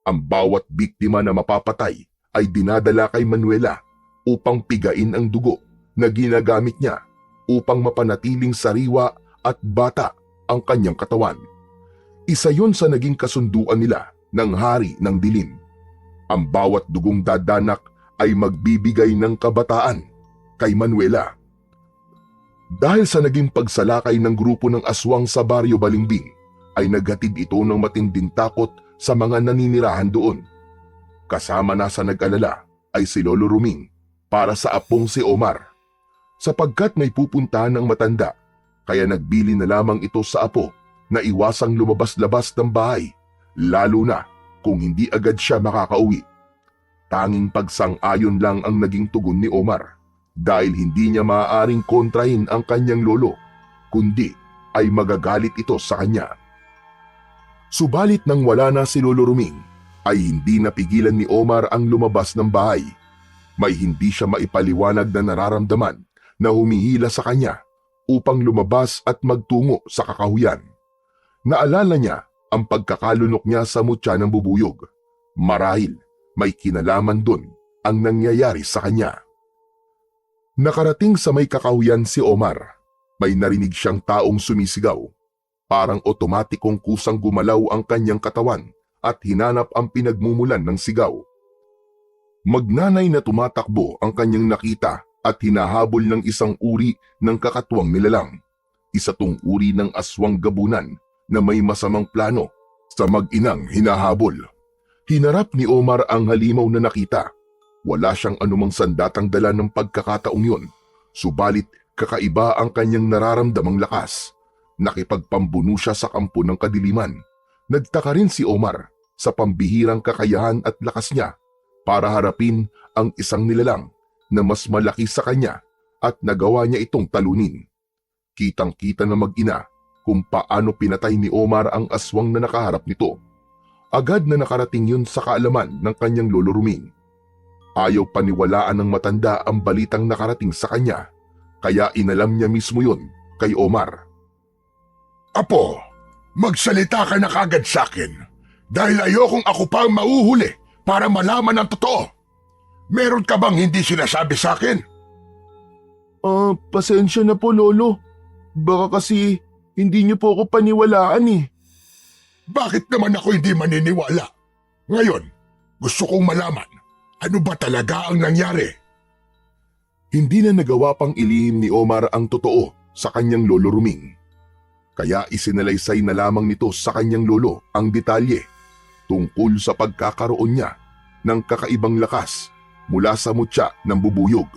Ang bawat biktima na mapapatay ay dinadala kay Manuela upang pigain ang dugo na ginagamit niya upang mapanatiling sariwa at bata ang kanyang katawan. Isa yon sa naging kasunduan nila ng Hari ng Dilim. Ang bawat dugong dadanak ay magbibigay ng kabataan kay Manuela. Dahil sa naging pagsalakay ng grupo ng aswang sa Baryo Balimbing, ay naghatid ito ng matinding takot sa mga naninirahan doon. Kasama na sa nag-alala ay si Lolo Ruming para sa apong si Omar. Sapagkat may pupuntahan ng matanda, kaya nagbili na lamang ito sa apo na iwasang lumabas-labas ng bahay, lalo na kung hindi agad siya makakauwi. Tanging pagsang-ayon lang ang naging tugon ni Omar dahil hindi niya maaaring kontrahin ang kanyang lolo, kundi ay magagalit ito sa kanya. Subalit nang wala na si Lolo Ruming, ay hindi napigilan ni Omar ang lumabas ng bahay. May hindi siya maipaliwanag na nararamdaman na humihila sa kanya upang lumabas at magtungo sa kakahuyan. Naalala niya ang pagkakalunok niya sa mutya ng bubuyog. Marahil may kinalaman dun ang nangyayari sa kanya. Nakarating sa may kakahuyan si Omar. May narinig siyang taong sumisigaw. Parang otomatikong kusang gumalaw ang kanyang katawan at hinanap ang pinagmumulan ng sigaw. Magnanay na tumatakbo ang kanyang nakita at hinahabol ng isang uri ng kakatwang nilalang. Isa tong uri ng aswang gabunan na may masamang plano Sa mag-inang hinahabol, hinarap ni Omar ang halimaw na nakita. Wala siyang anumang sandatang dala ng pagkakataong yun, subalit kakaiba ang kanyang nararamdamang lakas. Nakipagpambuno siya sa kampo ng kadiliman. Nagtaka rin si Omar sa pambihirang kakayahan at lakas niya para harapin ang isang nilalang na mas malaki sa kanya at nagawa niya itong talunin. Kitang-kita na mag-ina kung paano pinatay ni Omar ang aswang na nakaharap nito. Agad na nakarating yun sa kaalaman ng kanyang lolo Ruming. Ayaw paniwalaan ng matanda ang balitang nakarating sa kanya, kaya inalam niya mismo yun kay Omar. Apo, magsalita ka na kagad sa akin dahil ayokong ako pang mauhuli para malaman ang totoo. Meron ka bang hindi sinasabi sa akin? Pasensya na po, Lolo. Baka kasi hindi niyo po ako paniwalaan eh. Bakit naman ako hindi maniniwala? Ngayon, gusto kong malaman, ano ba talaga ang nangyari? Hindi na nagawa pang ilihim ni Omar ang totoo sa kanyang lolo Ruming. Kaya isinalaysay na lamang nito sa kanyang lolo ang detalye tungkol sa pagkakaroon niya ng kakaibang lakas mula sa mutya ng bubuyog.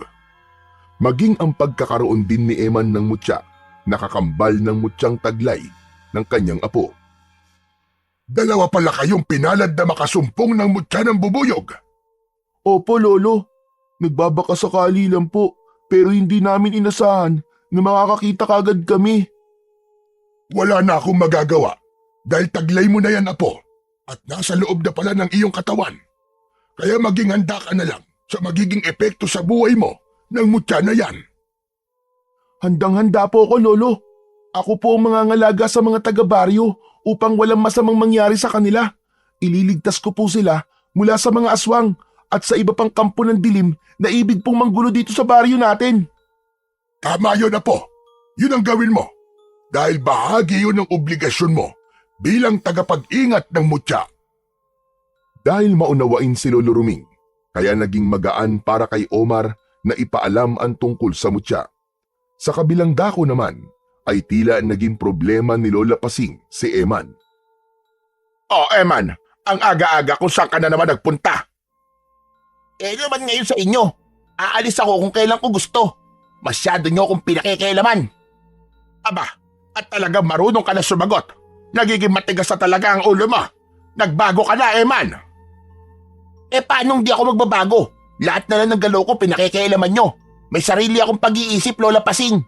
Maging ang pagkakaroon din ni Eman ng mutya, nakakambal ng mutyang taglay ng kanyang apo. Dalawa pala kayong pinalad na makasumpong ng mutya ng bubuyog. Opo, Lolo. Nagbabaka sakali lang po, pero hindi namin inasahan na makakakita kagad kami. Wala na akong magagawa dahil taglay mo na yan, apo, at nasa loob na pala ng iyong katawan. Kaya maging handa ka na lang sa magiging epekto sa buhay mo ng mutya na yan. Handang-handa po ako, Lolo. Ako po ang mangangalaga sa mga taga-baryo upang walang masamang mangyari sa kanila. Ililigtas ko po sila mula sa mga aswang at sa iba pang kampo ng dilim na ibig pong manggulo dito sa baryo natin. Tama yun, apo. Yun ang gawin mo. Dahil bahagi yun ng obligasyon mo bilang tagapag-ingat ng mutya. Dahil maunawain si Lolo Ruming, kaya naging magaan para kay Omar na ipaalam ang tungkol sa mutya. Sa kabilang dako naman ay tila naging problema ni Lola Pasing si Eman. Eman, ang aga-aga kung saan ka na naman nagpunta. Naman ngayon sa inyo. Aalis ako kung kailan ko gusto. Masyado niyo akong pinakikailaman. Aba, at talagang marunong ka na sumagot. Nagiging matigas na talaga ang ulo mo. Nagbago ka na, Eman. Paano hindi ako magbabago? Lahat na lang ng galaw ko pinakikailaman nyo. May sarili akong pag-iisip, Lola Pasing.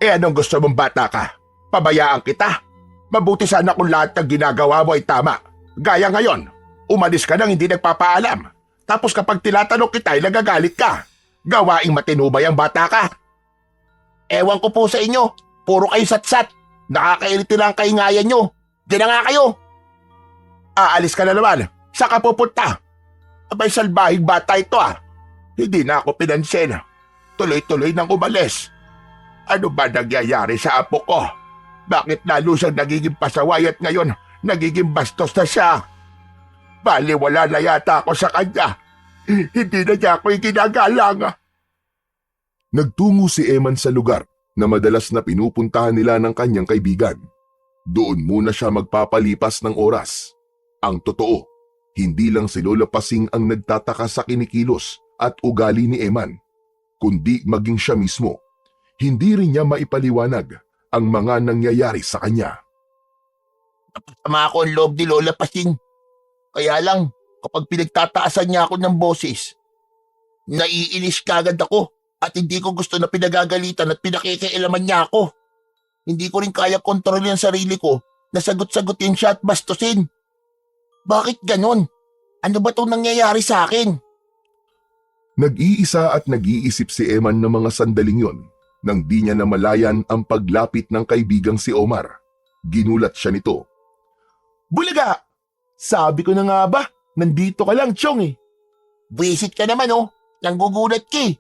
Anong gusto mong bata ka? Pabayaan kita? Mabuti sana kung lahat ng ginagawa mo ay tama. Gaya ngayon, umalis ka nang hindi nagpapaalam. Tapos kapag tinatanong kita ay nagagalit ka. Gawaing matinubay ang bata ka. Ewan ko po sa inyo. Puro kayo satsat. Nakakairiti lang kaingayan nyo. Diyan na nga kayo. Aalis ka na naman. Saan ka pupunta? Abay, salbahing bata ito ah. Hindi na ako pinansin. Tuloy-tuloy nang umalis. Ano ba nangyayari sa apo ko? Bakit lalo siyang nagiging pasaway at ngayon nagiging bastos na siya? Baliwala na yata ako sa kanya. Hindi na niya ako ikinagalang. Nagtungo si Eman sa lugar na madalas na pinupuntahan nila ng kanyang kaibigan. Doon muna siya magpapalipas ng oras. Ang totoo, hindi lang si Lola Pasing ang nagtataka sa kinikilos at ugali ni Eman, kundi maging siya mismo. Hindi rin niya maipaliwanag ang mga nangyayari sa kanya. Napasama ako ang loob ni Lola Pasing. Kaya lang, kapag pinagtataasan niya ako ng boses, naiinis kagad ako at hindi ko gusto na pinagagalitan at pinakikialaman niya ako. Hindi ko rin kaya kontrolin ang sarili ko na sagot-sagutin siya at bastusin. Bakit ganon? Ano ba itong nangyayari sa akin? Nag-iisa at nag-iisip si Eman ng mga sandaling yon nang di niya namalayan ang paglapit ng kaibigang si Omar. Ginulat siya nito. Bulaga! Sabi ko na nga ba, nandito ka lang, Chong eh. Buwisit ka naman oh, nanggugulat ka eh.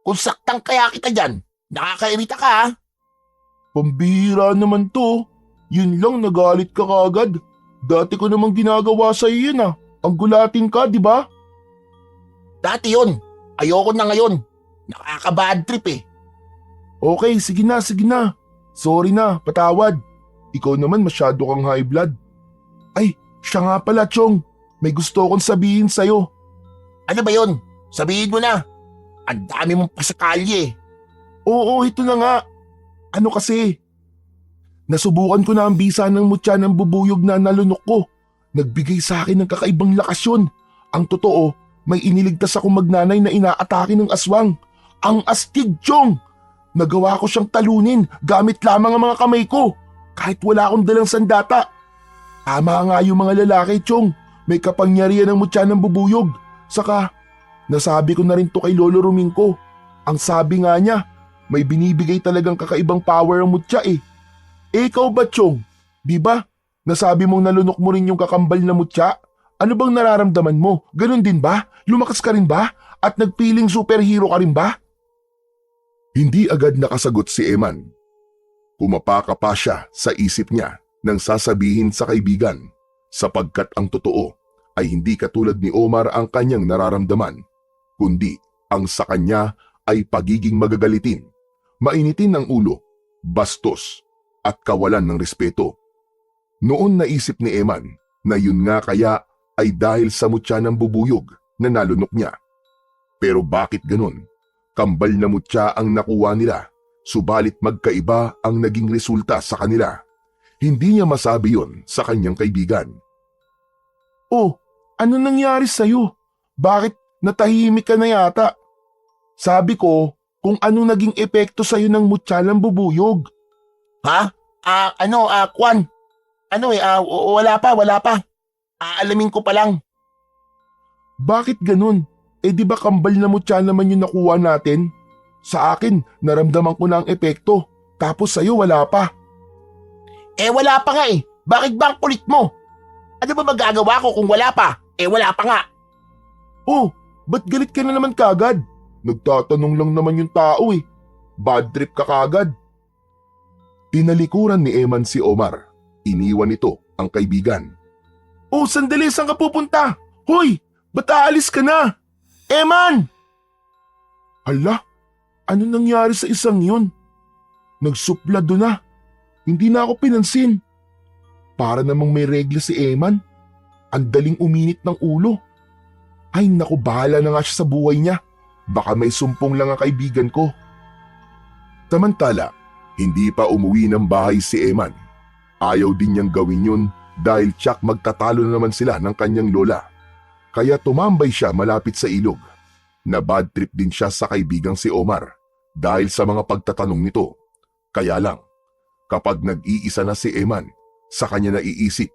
Kung saktang kaya kita dyan, nakakairita ka ha. Pambihira naman to. Yun lang nagalit ka kagad. Dati ko namang ginagawa sa iyo yan ah. Ang gulatin ka, di ba? Dati yun, ayoko na ngayon. Nakaka-bad trip eh. Okay, sige na, sige na. Sorry na, patawad. Ikaw naman masyado kang high blood. Ay, siya nga pala, Chong. May gusto akong sabihin sa'yo. Ano ba yun? Sabihin mo na. Ang dami mong pasakali eh. Oo, ito na nga. Ano kasi? Nasubukan ko na ang bisa ng mutya ng bubuyog na nalunok ko. Nagbigay sa akin ng kakaibang lakas yun. Ang totoo, may iniligtas akong magnanay na inaatake ng aswang. Ang astig, Chong! Nagawa ko siyang talunin gamit lamang ang mga kamay ko. Kahit wala akong dalang sandata. Tama nga yung mga lalaki, Chong. May kapangyarihan ng mutya ng bubuyog. Saka, nasabi ko na rin to kay Lolo Ruming ko. Ang sabi nga niya, may binibigay talagang kakaibang power ang mutya eh. Eh ikaw ba, Chong? Di ba? Nasabi mong nalunok mo rin yung kakambal na mutya? Ano bang nararamdaman mo? Ganon din ba? Lumakas ka rin ba? At nagpiling superhero ka rin ba? Hindi agad nakasagot si Eman. Pumapaka pa siya sa isip niya nang sasabihin sa kaibigan sapagkat ang totoo ay hindi katulad ni Omar ang kanyang nararamdaman, kundi ang sa kanya ay pagiging magagalitin, mainitin ng ulo, bastos at kawalan ng respeto. Noon naisip ni Eman na yun nga kaya ay dahil sa mutya ng bubuyog na nalunok niya. Pero bakit ganun? Kambal na mutya ang nakuha nila, subalit magkaiba ang naging resulta sa kanila. Hindi niya masabi yon sa kanyang kaibigan. Oh, ano nangyari sa'yo? Bakit natahimik ka na yata? Sabi ko kung ano naging epekto sa'yo ng mutya ng bubuyog. Ha? Kwan? Wala pa. Aalamin ko pa lang. Bakit ganun? Eh di ba kambal na mutya naman yung nakuha natin? Sa akin, naramdaman ko na ang epekto. Tapos sa'yo wala pa. Eh wala pa nga eh. Bakit ba ang kulit mo? Ano ba magagawa ko kung wala pa? Eh wala pa nga. Oh, ba't galit ka na naman kagad? Nagtatanong lang naman yung tao eh. Bad trip ka kagad. Tinalikuran ni Eman si Omar. Iniwan nito ang kaibigan. Oh, sandali, saan ka pupunta? Hoy, ba't aalis ka na? Eman! Hala, ano nangyari sa isang yun? Nagsuplado na. Hindi na ako pinansin. Para namang may regla si Eman. Ang daling uminit ng ulo. Ay naku, bahala na nga siya sa buhay niya. Baka may sumpong lang ang kaibigan ko. Samantala, hindi pa umuwi ng bahay si Eman. Ayaw din niyang gawin yun dahil tiyak magtatalo na naman sila ng kanyang lola. Kaya tumambay siya malapit sa ilog. Na bad trip din siya sa kaibigang si Omar dahil sa mga pagtatanong nito. Kaya lang, kapag nag-iisa na si Eman, sa kanya naiisip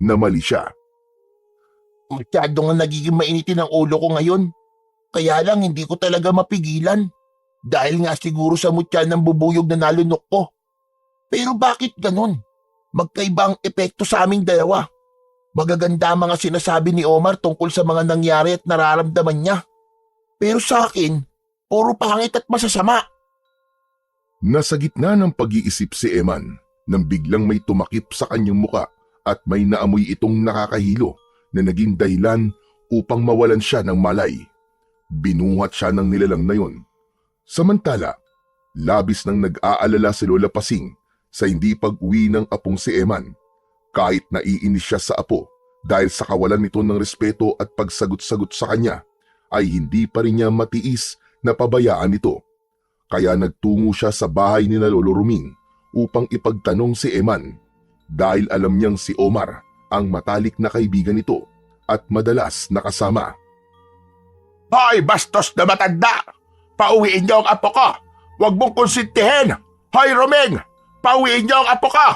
na mali siya. Masyado nga nagiging mainitin ang ulo ko ngayon. Kaya lang hindi ko talaga mapigilan. Dahil nga siguro sa mutya ng bubuyog na nalunok ko. Pero bakit ganun? Magkaiba ang epekto sa aming dalawa. Magaganda mga sinasabi ni Omar tungkol sa mga nangyari at nararamdaman niya. Pero sa akin, puro pangit at masasama. Nasa gitna ng pag-iisip si Eman nang biglang may tumakip sa kanyang muka at may naamoy itong nakakahilo na naging dahilan upang mawalan siya ng malay. Binuhat siya ng nilalang na yon. Samantala, labis nang nag-aalala si Lola Pasing sa hindi pag-uwi ng apong si Eman. Kahit naiinis siya sa apo dahil sa kawalan nito ng respeto at pagsagot-sagot sa kanya, ay hindi pa rin niya matiis na pabayaan ito. Kaya nagtungo siya sa bahay ni Lolo Ruming upang ipagtanong si Eman dahil alam niyang si Omar ang matalik na kaibigan nito at madalas nakasama. Hoy, bastos na matanda! Pauwiin niyo ang apo ko! Huwag mong konsintihin! Hoy, Ruming! Pauwiin niyo ang apo ko!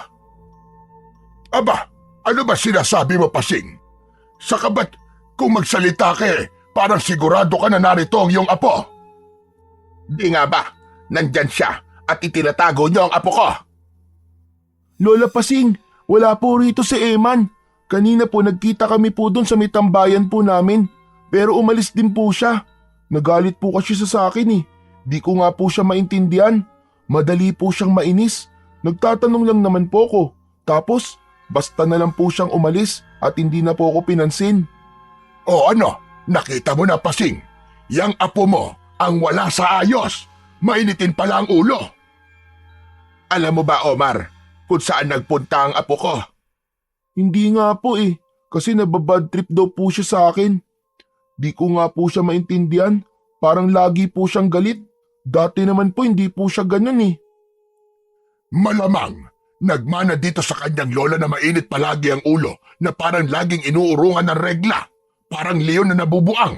Aba, ano ba sinasabi mo, Pasing? Saka ba't kung magsalita ka parang sigurado ka na narito ang iyong apo? Di nga ba, nandyan siya at itinatago niyo ang apo ko? Lola Pasing, wala po rito si Eman. Kanina po nagkita kami po doon sa may tambayan po namin. Pero umalis din po siya. Nagalit po kasi sa akin eh. Di ko nga po siya maintindihan. Madali po siyang mainis. Nagtatanong lang naman po ko. Tapos, basta na lang po siyang umalis at hindi na po ako pinansin. O ano, nakita mo na, Pasing? Yang apo mo ang wala sa ayos. Mainitin pala ang ulo. Alam mo ba, Omar, kung saan nagpunta ang apo ko? Hindi nga po eh, kasi nababad trip daw po siya sa akin. Di ko nga po siya maintindihan, parang lagi po siyang galit. Dati naman po hindi po siya ganun eh. Malamang, nagmana dito sa kanyang lola na mainit palagi ang ulo na parang laging inuurungan ng regla. Parang leon na nabubuang.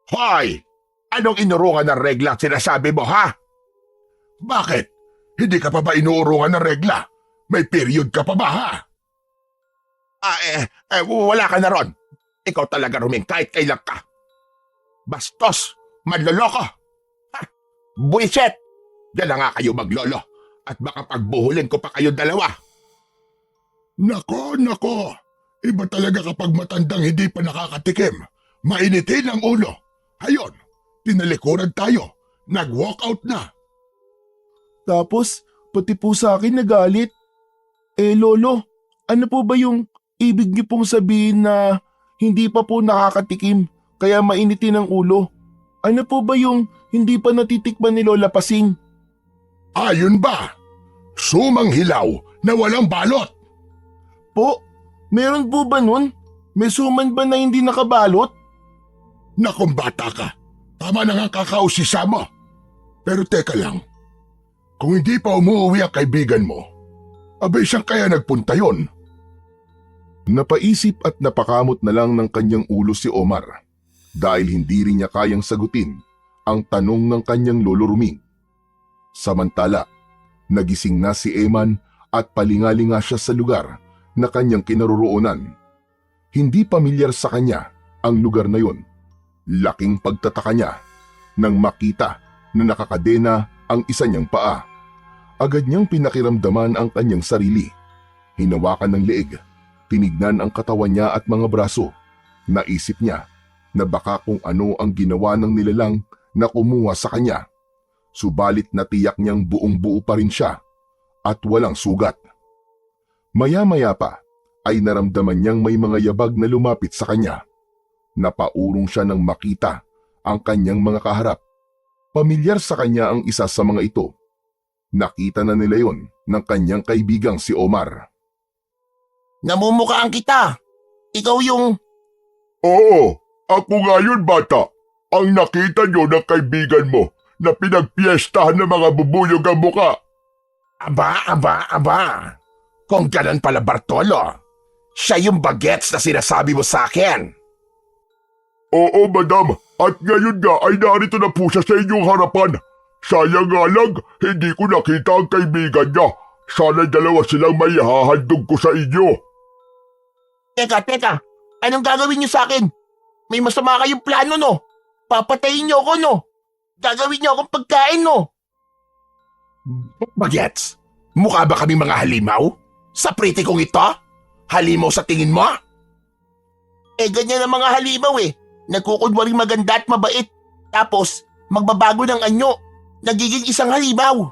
Hoy! Anong inurungan ng regla ang sinasabi mo, ha? Bakit? Hindi ka pa ba inuurungan ng regla? May period ka pa ba, ha? Wala ka na ron. Ikaw talaga, Ruming, kahit kailan ka. Bastos! Manloloko! Ha? Buisit! Diyan na nga kayo maglolo at baka pagbuhulin ko pa kayo dalawa. Nako! Iba talaga kapag matandang hindi pa nakakatikim. Mainitin ang ulo. Hayon, tinalikuran tayo. Nag-walk out na. Tapos, pati po sa akin nagalit. Lolo, ano po ba yung ibig niyo pong sabihin na hindi pa po nakakatikim kaya mainitin ang ulo? Ano po ba yung hindi pa natitikman ni Lola Pasing? Ayun ba? Sumang hilaw na walang balot. Po, meron po ba nun? May suman ba na hindi nakabalot? Nakong bata ka. Tama na nga kakausisa mo. Pero teka lang. Kung hindi pa umuwi ang kaibigan mo, abay siyang kaya nagpunta yon. Napaisip at napakamot na lang ng kanyang ulo si Omar dahil hindi rin niya kayang sagutin ang tanong ng kanyang lolo Ruming. Samantala, nagising na si Eman at palingalinga siya sa lugar na kanyang kinaroroonan. Hindi pamilyar sa kanya ang lugar na yon. Laking pagtataka niya nang makita na nakakadena ang isa niyang paa. Agad niyang pinakiramdaman ang kanyang sarili. Hinawakan ng leeg, tinignan ang katawan niya at mga braso. Naisip niya na baka kung ano ang ginawa ng nilalang na kumuha sa kanya. Subalit natiyak niyang buong-buo pa rin siya at walang sugat. Maya-maya pa ay naramdaman niyang may mga yabag na lumapit sa kanya. Napaurong siya nang makita ang kanyang mga kaharap. Pamilyar sa kanya ang isa sa mga ito. Nakita na nila yon ng kanyang kaibigang si Omar. Namumukhaan kita. Ikaw yung... Oo, ako nga yun, bata. Ang nakita nyo ng kaibigan mo na pinagpiestahan ng mga bubuyog ang muka. Aba. Kung ganun pala, Bartolo, siya yung bagets na sinasabi mo sa akin. Oo, madam. At ngayon nga ay narito na po siya sa inyong harapan. Sayang nga lang, hindi ko nakita ang kaibigan niya. Sana dalawa silang may hahandog ko sa inyo. Teka. Anong gagawin niyo sa akin? May masama kayong plano, no? Papatayin niyo ako, no? Gagawin niyo akong pagkain, no? Bagets, mukha ba kami mga halimaw? Sa pretty kong ito? Halimaw sa tingin mo? Ganyan ang mga halimaw eh. Nagkukunwaring maganda at mabait. Tapos, magbabago ng anyo. Nagiging isang halimaw.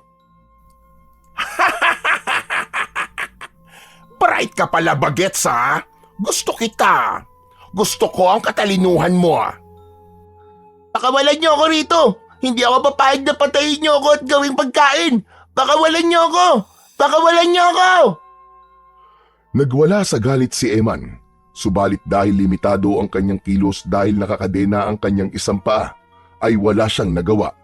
Bright ka pala, Bagets, ha? Gusto kita. Gusto ko ang katalinuhan mo. Pakawalan niyo ako rito. Hindi ako papayag na patayin niyo ako at gawing pagkain. Pakawalan niyo ako. Pakawalan niyo ako. Nagwala sa galit si Eman. Subalit dahil limitado ang kanyang kilos dahil nakakadena ang kanyang isang paa, ay wala siyang nagawa.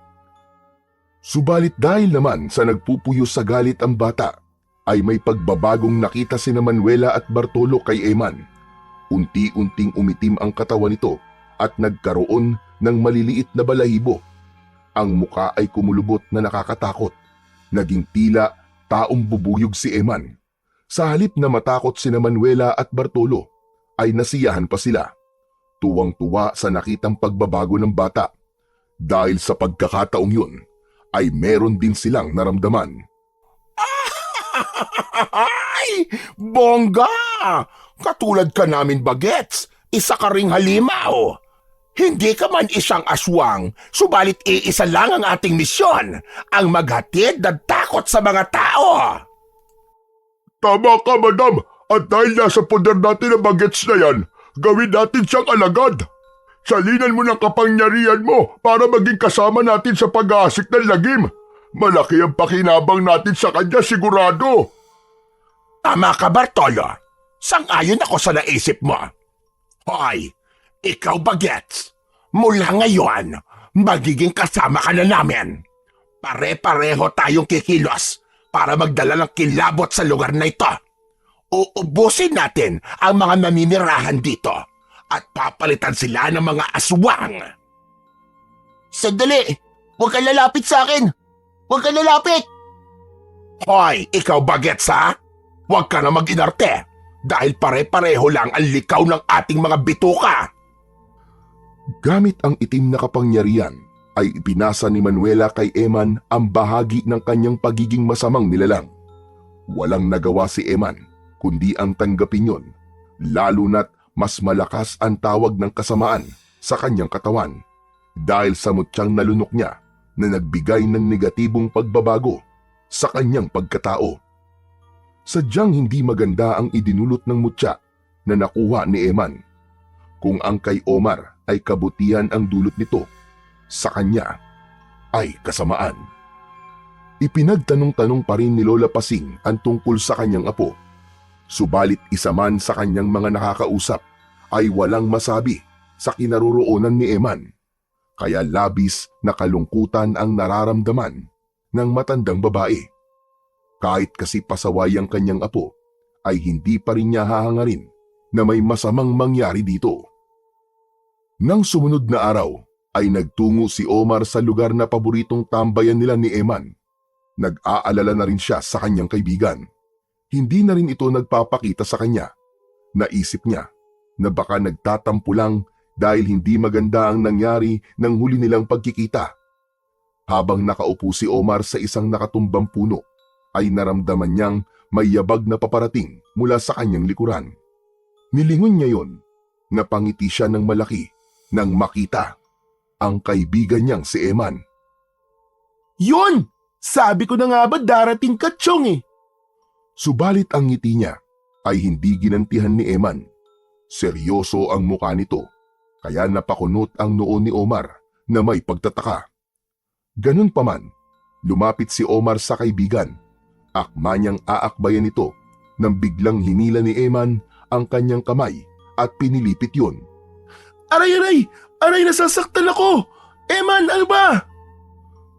Subalit dahil naman sa nagpupuyo sa galit ang bata, ay may pagbabagong nakita sina Manuela at Bartolo kay Eman. Unti-unting umitim ang katawan nito at nagkaroon ng maliliit na balahibo. Ang muka ay kumulubot na nakakatakot. Naging tila taong bubuyog si Eman. Sa halip na matakot sina Manuela at Bartolo, ay nasiyahan pa sila. Tuwang-tuwa sa nakitang pagbabago ng bata. Dahil sa pagkakataong yun, ay meron din silang naramdaman. Ay! Bongga! Katulad ka namin, Bagets. Isa ka ring halimaw. Hindi ka man isang aswang, subalit iisa lang ang ating misyon, ang maghatid ng takot sa mga tao. Tama ka, madam. At dahil nasa poder natin ang Bagets na yan, gawin natin siyang alagad. Salinan mo ng kapangyarihan mo para maging kasama natin sa pag-aasik ng lagim. Malaki ang pakinabang natin sa kanya, sigurado. Tama ka, Bartolo. Sang-ayon ako sa naisip mo. Hoy, ikaw Bagets, mula ngayon, magiging kasama ka na namin. Pare-pareho tayong kikilos para magdala ng kilabot sa lugar na ito. Uubusin natin ang mga naninirahan dito at papalitan sila ng mga aswang. Sandali! Huwag kang lalapit sa akin! Huwag kang lalapit! Hoy, ikaw Bagets ha? Huwag ka na mag-inarte dahil pare-pareho lang ang likaw ng ating mga bituka. Gamit ang itim na kapangyarihan ay ipinasa ni Manuela kay Eman ang bahagi ng kanyang pagiging masamang nilalang. Walang nagawa si Eman kundi ang tanggapin yon, lalo na't mas malakas ang tawag ng kasamaan sa kanyang katawan dahil sa mutyang nalunok niya na nagbigay ng negatibong pagbabago sa kanyang pagkatao. Sadyang hindi maganda ang idinulot ng mutya na nakuha ni Eman. Kung ang kay Omar ay kabutihan ang dulot nito, sa kanya ay kasamaan. Ipinagtanong-tanong pa rin ni Lola Pasing ang tungkol sa kanyang apo. Subalit isa man sa kanyang mga nakakausap ay walang masabi sa kinaroroonan ni Eman. Kaya labis na kalungkutan ang nararamdaman ng matandang babae. Kahit kasi pasaway ang kanyang apo, ay hindi pa rin niya hahangarin na may masamang mangyari dito. Nang sumunod na araw, ay nagtungo si Omar sa lugar na paboritong tambayan nila ni Eman. Nag-aalala na rin siya sa kanyang kaibigan. Hindi na rin ito nagpapakita sa kanya. Naisip niya na baka nagtatampo lang dahil hindi maganda ang nangyari nang huli nilang pagkikita. Habang nakaupo si Omar sa isang nakatumbang puno, ay naramdaman niyang may yabag na paparating mula sa kanyang likuran. Nilingon niya yon, napangiti siya ng malaki nang makita ang kaibigan niyang si Eman. Yun! Sabi ko na nga ba darating ka, Chong eh. Subalit ang ngiti niya ay hindi ginantihan ni Eman. Seryoso ang mukha nito, kaya napakunot ang noo ni Omar na may pagtataka. Ganun pa man, lumapit si Omar sa kaibigan. Akma niyang aakbayan ito nang biglang hinila ni Eman ang kanyang kamay at pinilipit yun. Aray, aray! Aray, nasasaktan ako! Eman, ano ba?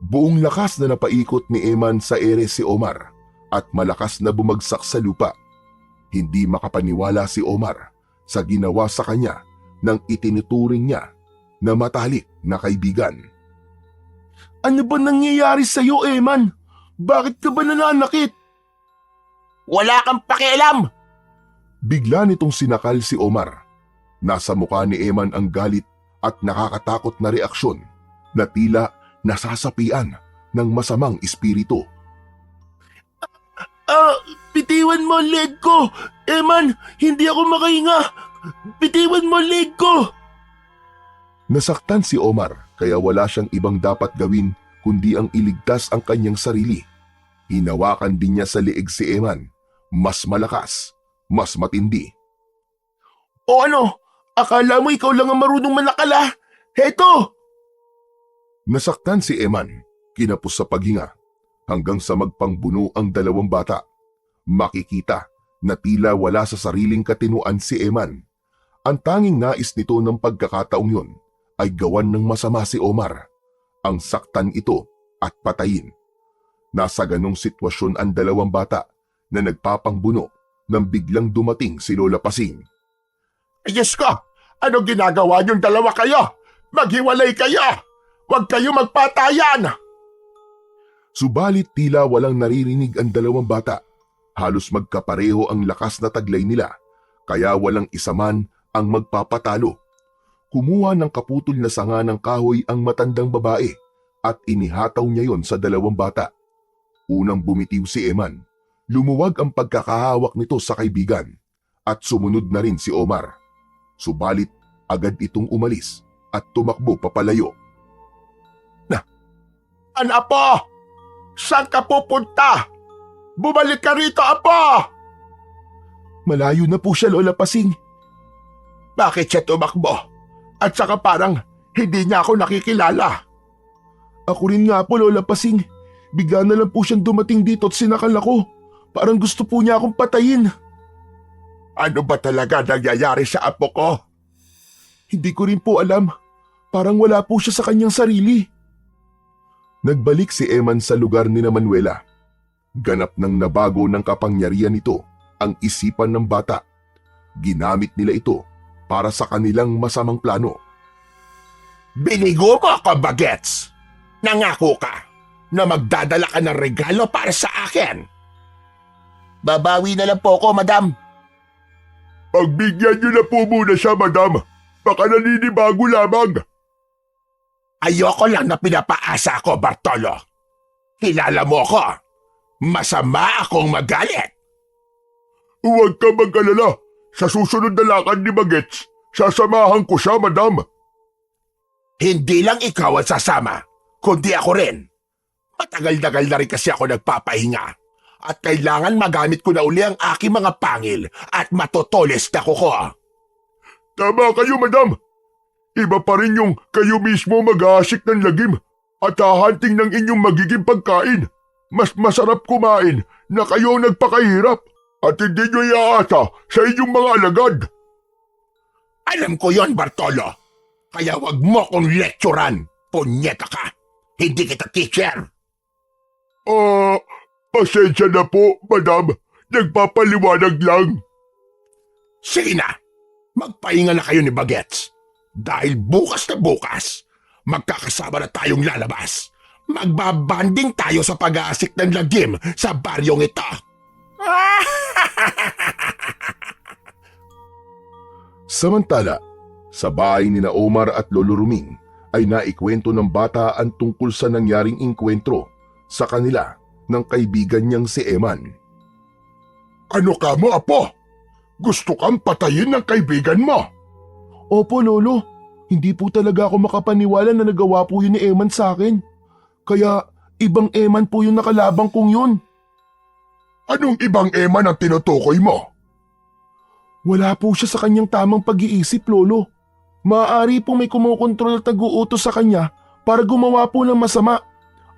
Buong lakas na napaikot ni Eman sa ere si Omar at malakas na bumagsak sa lupa. Hindi makapaniwala si Omar sa ginawa sa kanya ng itinuturing niya na matalik na kaibigan. Ano ba nangyayari sa'yo, Eman? Bakit ka ba nananakit? Wala kang pakialam! Bigla nitong sinakal si Omar. Nasa mukha ni Eman ang galit at nakakatakot na reaksyon na tila nasasapian ng masamang espiritu. Bitiwan mo ang leg ko! Eman, hindi ako makahinga! Bitiwan mo ang leg ko! Nasaktan si Omar kaya wala siyang ibang dapat gawin kundi ang iligtas ang kanyang sarili. Hinawakan din niya sa leeg si Eman, mas malakas, mas matindi. O ano? Akala mo ikaw lang ang marunong manakala? Heto! Nasaktan si Eman, kinapos sa paghinga, hanggang sa magpangbuno ang dalawang bata. Makikita na tila wala sa sariling katinuan si Eman. Ang tanging nais nito ng pagkakataong yun ay gawan ng masama si Omar, ang saktan ito at patayin. Nasa ganong sitwasyon ang dalawang bata na nagpapangbuno nang biglang dumating si Lola Pasing. Diyos ko! Ano ginagawa niyong dalawa kayo? Maghiwalay kayo! Huwag kayo magpatayan! Subalit tila walang naririnig ang dalawang bata. Halos magkapareho ang lakas na taglay nila, kaya walang isa man ang magpapatalo. Kumuha ng kaputol na sanga ng kahoy ang matandang babae at inihataw niya yon sa dalawang bata. Unang bumitiw si Eman. Lumuwag ang pagkakahawak nito sa kaibigan at sumunod na rin si Omar. Subalit agad itong umalis at tumakbo papalayo. Apo! Saan ka pupunta? Bumalik ka rito, Apo! Malayo na po siya, Lola Pasing. Bakit siya tumakbo? At saka parang hindi niya ako nakikilala. Ako rin nga po, Lola Pasing. Bigla na lang po siyang dumating dito at sinakal ako. Parang gusto po niya akong patayin. Ano ba talaga nangyayari sa apo ko? Hindi ko rin po alam. Parang wala po siya sa kanyang sarili. Nagbalik si Eman sa lugar ni Manuela. Ganap nang nabago ng kapangyarihan nito ang isipan ng bata. Ginamit nila ito para sa kanilang masamang plano. Binigo mo ako, Bagets! Nangako ka na magdadala ka ng regalo para sa akin. Babawi na lang po ako, madam. Pagbigyan niyo na po muna siya, madam. Baka naninibago lamang. Ayoko lang na pinapaasa ako, Bartolo. Kilala mo ako. Masama akong magalit. Huwag ka mag-alala. Sa susunod na lakad ni Bagets, sasamahan ko siya, madam. Hindi lang ikaw ang sasama, kundi ako rin. Matagal-tagal na rin kasi ako nagpapahinga at kailangan magamit ko na uli ang aking mga pangil at matotoles na kuko. Tama kayo, madam. Iba pa rin yung kayo mismo mag-aasik ng lagim at hahanting ng inyong magiging pagkain. Mas masarap kumain na kayo ang nagpakahirap at hindi nyo iaasa sa inyong mga alagad. Alam ko yon, Bartolo. Kaya wag mo kong lecturan. Punyeta ka. Hindi kita teacher. Pasensya na po, madam. Nagpapaliwanag lang. Sige na. Magpahinga na kayo ni Bagets. Dahil bukas na bukas, magkakasama na tayong lalabas. Magbabanding tayo sa pag-aasik ng lagim sa baryong ito. Samantala, sa bahay ni na Omar at Lolo Ruming ay naikwento ng bata ang tungkol sa nangyaring inkwentro sa kanila ng kaibigan niyang si Eman. Ano ka mo, apo? Gusto kang patayin ng kaibigan mo? Opo, Lolo. Hindi po talaga ako makapaniwala na nagawa po yun ni Eman sa akin. Kaya ibang Eman po yung nakalabang kong yun. Anong ibang Eman ang tinutukoy mo? Wala po siya sa kanyang tamang pag-iisip, Lolo. Maaari po may kumukontrol at nag-uutos sa kanya para gumawa po ng masama.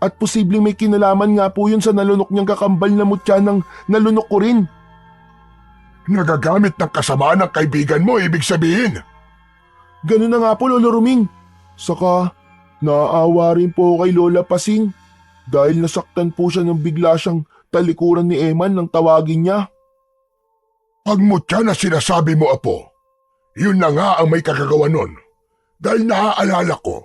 At posibleng may kinalaman nga po yun sa nalunok niyang kakambal na mutya ng nalunok ko rin. Nagagamit ng kasamaan ng kaibigan mo, ibig sabihin. Ganun na nga po, Lolo Ruming. Saka, naaawa rin po kay Lola Pasing dahil nasaktan po siya nang bigla siyang talikuran ni Eman nang tawagin niya. Pagmutya na sinasabi mo, apo, yun na nga ang may kakagawa nun. Dahil naaalala ko,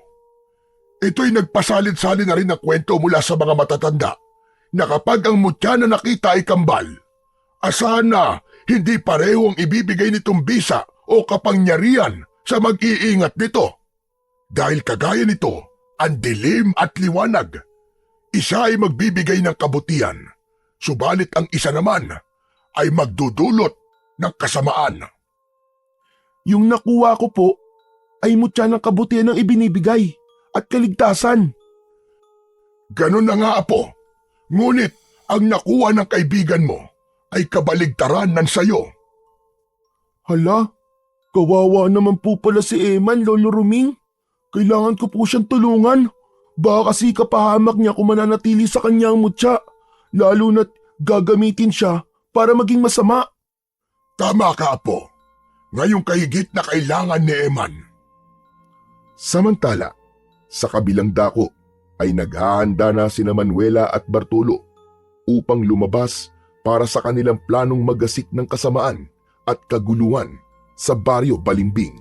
ito'y nagpasalit-salin na rin ng kwento mula sa mga matatanda na kapag ang mutya na nakita ay kambal, asahan na hindi pareho ang ibibigay nitong bisa o kapangyarihan sa mag-iingat nito. Dahil kagaya nito, ang dilim at liwanag. Isa ay magbibigay ng kabutihan, subalit ang isa naman ay magdudulot ng kasamaan. Yung nakuha ko po ay mutya ng kabutihan ang ibinibigay at kaligtasan. Ganun na nga, apo. Ngunit ang nakuha ng kaibigan mo ay kabaligtaran ng sayo. Hala, kawawa naman po pala si Eman, Lolo Ruming. Kailangan ko po siyang tulungan. Baka kasi kapahamak niya kung mananatili sa kanyang mutya, lalo na't gagamitin siya para maging masama. Tama ka, apo. Ngayong kahigit na kailangan ni Eman. Samantala, sa kabilang dako ay naghahanda na sina Manuela at Bartolo upang lumabas para sa kanilang planong magasik ng kasamaan at kaguluhan sa baryo Balimbing.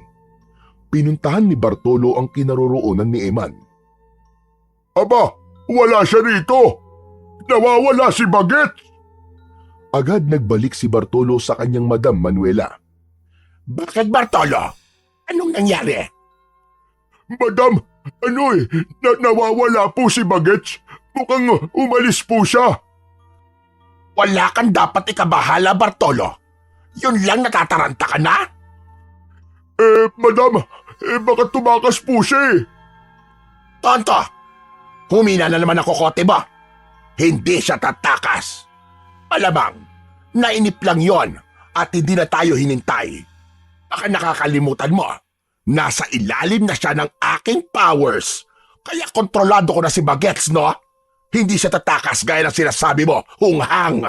Pinuntahan ni Bartolo ang kinaroroonan ni Eman. Aba, wala siya rito! Nawawala si Bagets! Agad nagbalik si Bartolo sa kanyang Madam Manuela. Bakit, Bartolo? Anong nangyari? Madam, nawawala po si Bagets. Mukhang umalis po siya. Wala kang dapat ikabahala, Bartolo. Yun lang natataranta ka na? Madam, baka tumakas po siya eh. Tonto, humina na naman ang kokote mo. Hindi siya tatakas. Alamang, nainip lang yon at hindi na tayo hinintay. Baka nakakalimutan mo, nasa ilalim na siya ng aking powers. Kaya kontrolado ko na si Bagets, no? Hindi siya tatakas gaya ng sinasabi mo, hunghang.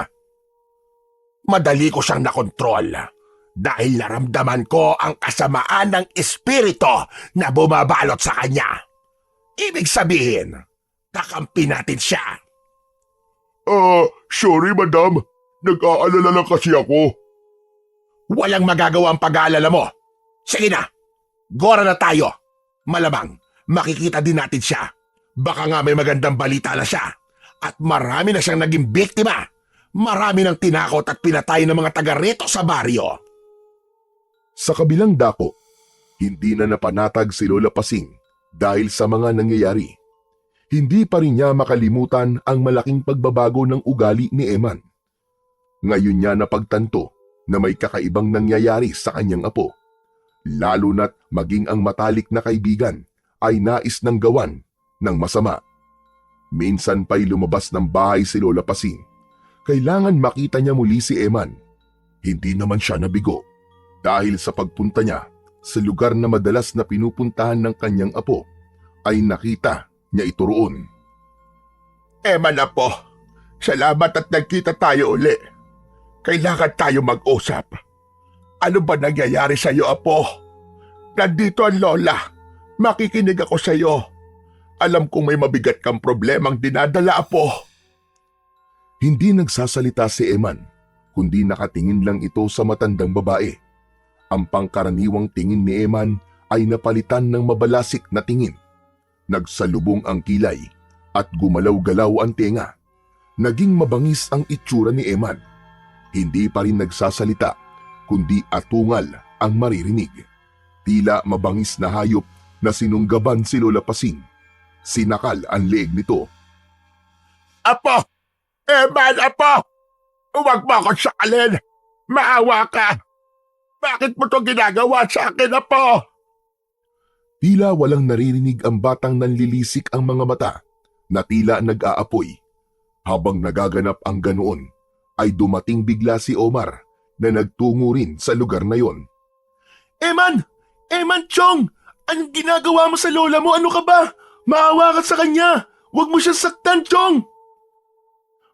Madali ko siyang nakontrol dahil naramdaman ko ang kasamaan ng espiritu na bumabalot sa kanya. Ibig sabihin, kakampi natin siya. Sorry madam. Nag-aalala lang kasi ako. Walang magagawa ang pag-aalala mo. Sige na, gora na tayo. Malamang, makikita din natin siya. Baka nga may magandang balita na siya. At marami na siyang naging biktima. Marami nang tinakot at pinatay ng mga taga rito sa baryo. Sa kabilang dako, hindi na napanatag si Lola Pasing dahil sa mga nangyayari. Hindi pa rin niya makalimutan ang malaking pagbabago ng ugali ni Eman. Ngayon niya napagtanto na may kakaibang nangyayari sa kanyang apo. Lalo na't maging ang matalik na kaibigan ay nais ng gawan ng masama. Minsan pa'y lumabas ng bahay si Lola Pasing. Kailangan makita niya muli si Eman. Hindi naman siya nabigo dahil sa pagpunta niya sa lugar na madalas na pinupuntahan ng kanyang apo ay nakita niya ito roon. Eman na po, salamat at nagkita tayo uli. Kailangan tayo mag-usap. Ano ba nangyayari sa iyo, apo? Nandito ang lola. Makikinig ako sa iyo. Alam kong may mabigat kang problemang dinadala, apo. Hindi nagsasalita si Eman, kundi nakatingin lang ito sa matandang babae. Ang pangkaraniwang tingin ni Eman ay napalitan ng mabalasik na tingin. Nagsalubong ang kilay at gumalaw-galaw ang tenga. Naging mabangis ang itsura ni Eman. Hindi pa rin nagsasalita, kundi atungal ang maririnig. Tila mabangis na hayop na sinunggaban si Lola Pasing. Sinakal ang leeg nito. Apo! Eman, apo! Huwag mo akong sakalin! Maawa ka! Bakit mo ito ginagawa sa akin, apo? Tila walang naririnig ang batang nanlilisik ang mga mata na tila nag-aapoy. Habang nagaganap ang ganoon, ay dumating bigla si Omar na nagtungo rin sa lugar na yon. Eman! Eman, Chong! Anong ginagawa mo sa lola mo? Ano ka ba? Maawa ka sa kanya! Huwag mo siya saktan, Chong!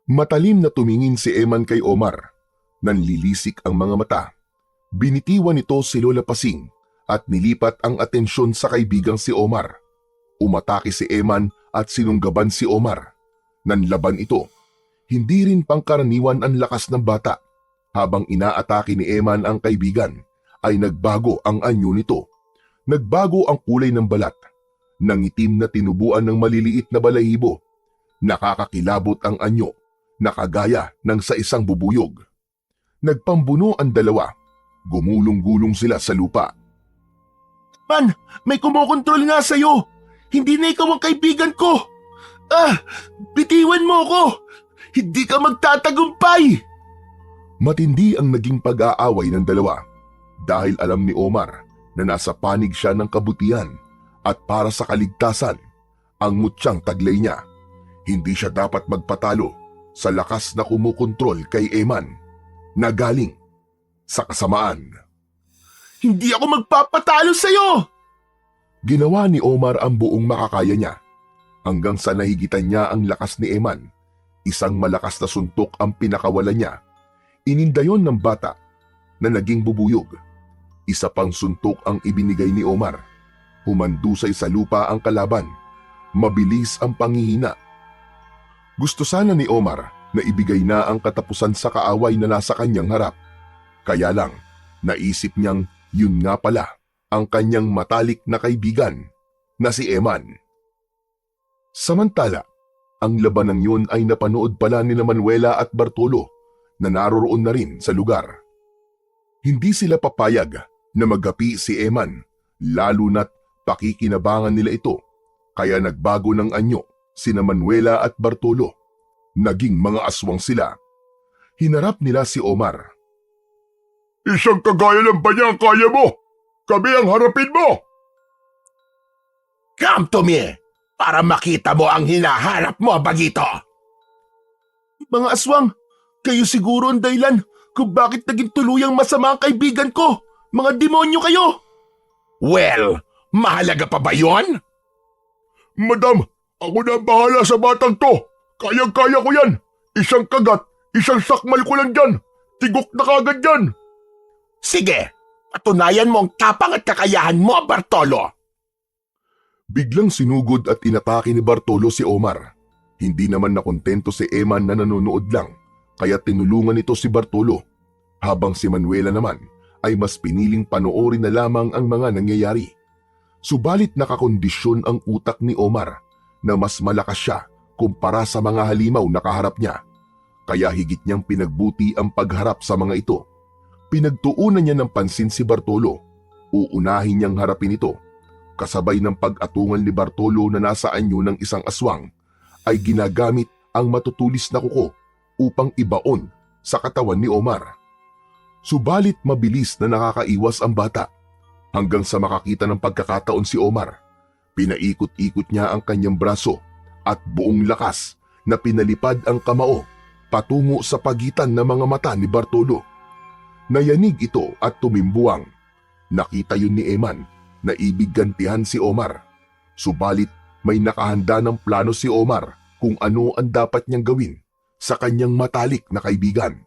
Matalim na tumingin si Eman kay Omar. Nanlilisik ang mga mata. Binitiwan nito si Lola Pasing at nilipat ang atensyon sa kaibigang si Omar. Umatake si Eman at sinunggaban si Omar. Nanlaban ito. Hindi rin pangkaraniwan ang lakas ng bata. Habang inaatake ni Eman ang kaibigan, ay nagbago ang anyo nito. Nagbago ang kulay ng balat. Nangitim na tinubuan ng maliliit na balahibo. Nakakakilabot ang anyo, nakagaya ng sa isang bubuyog. Nagpambuno ang dalawa. Gumulong-gulong sila sa lupa. Man, may kumokontrol nga sa'yo. Hindi na ikaw ang kaibigan ko. Bitiwan mo ko. Hindi ka magtatagumpay. Matindi ang naging pag-aaway ng dalawa dahil alam ni Omar na nasa panig siya ng kabutihan at para sa kaligtasan ang mutyang taglay niya. Hindi siya dapat magpatalo sa lakas na kumukontrol kay Eman na galing sa kasamaan. Hindi ako magpapatalo sa'yo! Ginawa ni Omar ang buong makakaya niya hanggang sa nahigitan niya ang lakas ni Eman. Isang malakas na suntok ang pinakawalan niya. Inindayon ng bata na naging bubuyog. Isa pang suntok ang ibinigay ni Omar. Humandusay sa lupa ang kalaban. Mabilis ang panghihina. Gusto sana ni Omar na ibigay na ang katapusan sa kaaway na nasa kanyang harap. Kaya lang, naisip niyang yun nga pala ang kanyang matalik na kaibigan na si Eman. Samantala, ang labanang yun ay napanood pala ni Manuela at Bartolo na naroroon na rin sa lugar. Hindi sila papayag na magapi si Eman, lalo na't pakikinabangan nila ito, kaya nagbago ng anyo sina Manuela at Bartolo. Naging mga aswang sila. Hinarap nila si Omar. Isang kagaya ng banya ang kaya mo! Kami ang harapin mo! Come to me! Para makita mo ang hinahanap mo, Bagito! Mga aswang, kayo siguro ang dahilan kung bakit naging tuluyang masama ang kaibigan ko. Mga demonyo kayo! Well, mahalaga pa ba yon? Madam, ako na ang bahala sa batang to. Kayang-kaya ko yan. Isang kagat, isang sakmal ko lang dyan. Tigok na kagad yan. Sige, patunayan mo ang tapang at kakayahan mo, Bartolo. Biglang sinugod at inatake ni Bartolo si Omar. Hindi naman nakontento si Eman na nanonood lang, kaya tinulungan nito si Bartolo. Habang si Manuela naman ay mas piniling panoorin na lamang ang mga nangyayari. Subalit nakakondisyon ang utak ni Omar na mas malakas siya kumpara sa mga halimaw na kaharap niya. Kaya higit niyang pinagbuti ang pagharap sa mga ito. Pinagtuunan niya ng pansin si Bartolo. Uunahin niyang harapin ito. Kasabay ng pag-atungal ni Bartolo na nasa anyo ng isang aswang, ay ginagamit ang matutulis na kuko upang ibaon sa katawan ni Omar. Subalit mabilis na nakakaiwas ang bata. Hanggang sa makakita ng pagkakataon si Omar, pinaikot-ikot niya ang kanyang braso at buong lakas na pinalipad ang kamao patungo sa pagitan ng mga mata ni Bartolo. Nayanig ito at tumimbuang. Nakita yun ni Eman na ibig gantihan si Omar. Subalit may nakahanda ng plano si Omar kung ano ang dapat niyang gawin sa kanyang matalik na kaibigan.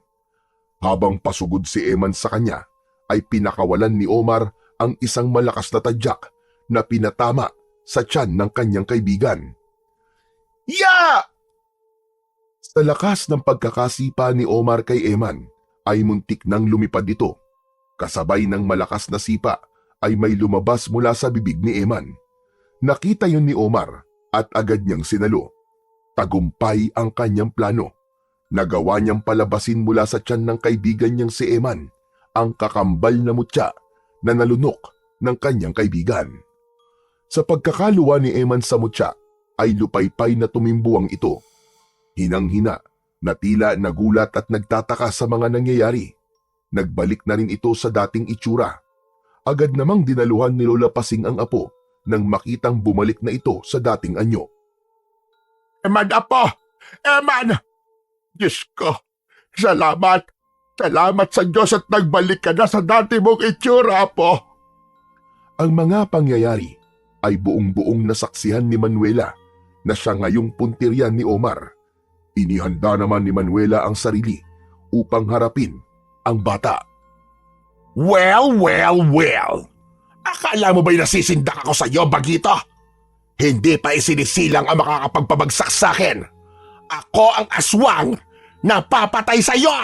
Habang pasugod si Eman sa kanya, ay pinakawalan ni Omar ang isang malakas na tadyak na pinatama sa tiyan ng kanyang kaibigan. Ya! Sa lakas ng pagkakasipa ni Omar kay Eman, ay muntik nang lumipad ito. Kasabay ng malakas na sipa ay may lumabas mula sa bibig ni Eman. Nakita yun ni Omar at agad niyang sinalo. Tagumpay ang kanyang plano. Nagawa niyang palabasin mula sa tiyan ng kaibigan niyang si Eman ang kakambal na mutya na nalunok ng kanyang kaibigan. Sa pagkakaluwa ni Eman sa mutya ay lupaypay na tumimbuang ito. Hinang-hina na tila nagulat at nagtataka sa mga nangyayari. Nagbalik na rin ito sa dating itsura. Agad namang dinaluhan ni Lola Pasing ang apo nang makitang bumalik na ito sa dating anyo. Eman, apo! Eman! Diyos ko, salamat! Salamat sa Diyos at nagbalik ka na sa dati mong itsura, apo! Ang mga pangyayari ay buong-buong nasaksihan ni Manuela na siya ngayong puntiryan ni Omar. Inihanda naman ni Manuela ang sarili upang harapin ang bata. Well! Akala mo ba'y nasisindak ako sa iyo, Bagito? Hindi pa isinisilang ang makakapagpabagsak sa akin. Ako ang aswang na papatay sa iyo!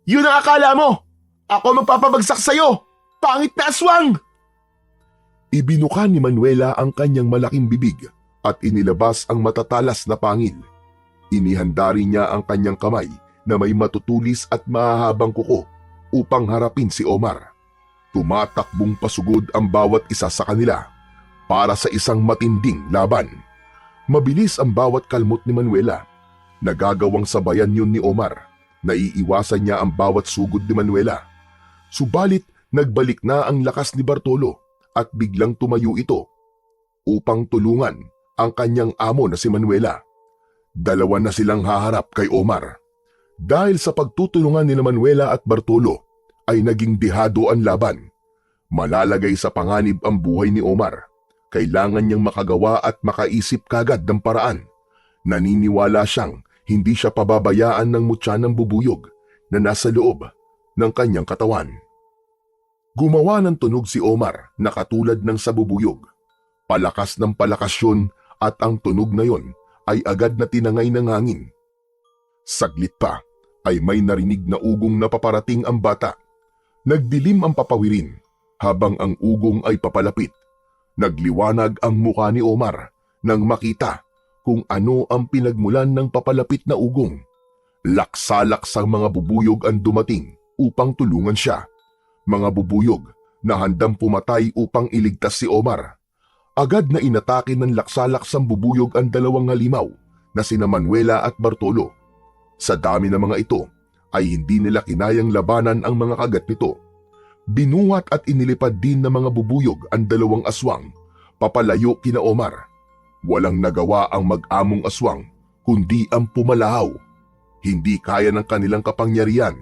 Yun ang akala mo! Ako magpapabagsak sa'yo! Pangit na aswang! Ibinuka ni Manuela ang kanyang malaking bibig at inilabas ang matatalas na pangil. Inihanda rin niya ang kanyang kamay na may matutulis at mahahabang kuko upang harapin si Omar. Tumatakbong pasugod ang bawat isa sa kanila para sa isang matinding laban. Mabilis ang bawat kalmot ni Manuela. Nagagawang sabayan yun ni Omar. Naiiwasan niya ang bawat sugod ni Manuela. Subalit nagbalik na ang lakas ni Bartolo at biglang tumayo ito upang tulungan ang kanyang amo na si Manuela. Dalawa na silang haharap kay Omar. Dahil sa pagtutulungan ni Manuela at Bartolo ay naging dihado ang laban. Malalagay sa panganib ang buhay ni Omar. Kailangan niyang makagawa at makaisip kagad ng paraan. Naniniwala siyang hindi siya pababayaan ng mutya ng bubuyog na nasa loob ng kanyang katawan. Gumawa ng tunog si Omar na katulad ng sa bubuyog. Palakas ng palakas yun at ang tunog na yon ay agad na tinangay ng hangin. Saglit pa ay may narinig na ugong na paparating ang bata. Nagdilim ang papawirin habang ang ugong ay papalapit. Nagliwanag ang mukha ni Omar nang makita kung ano ang pinagmulan ng papalapit na ugong. Laksa-laksang mga bubuyog ang dumating upang tulungan siya. Mga bubuyog na handang pumatay upang iligtas si Omar. Agad na inatake ng laksa-laksang bubuyog ang dalawang halimaw na sina Manuela at Bartolo. Sa dami ng mga ito ay hindi nila kinayang labanan ang mga kagat nito. Binuhat at inilipad din ng mga bubuyog ang dalawang aswang papalayo kina Omar. Walang nagawa ang mag-among aswang kundi ang pumalahaw. Hindi kaya ng kanilang kapangyarihan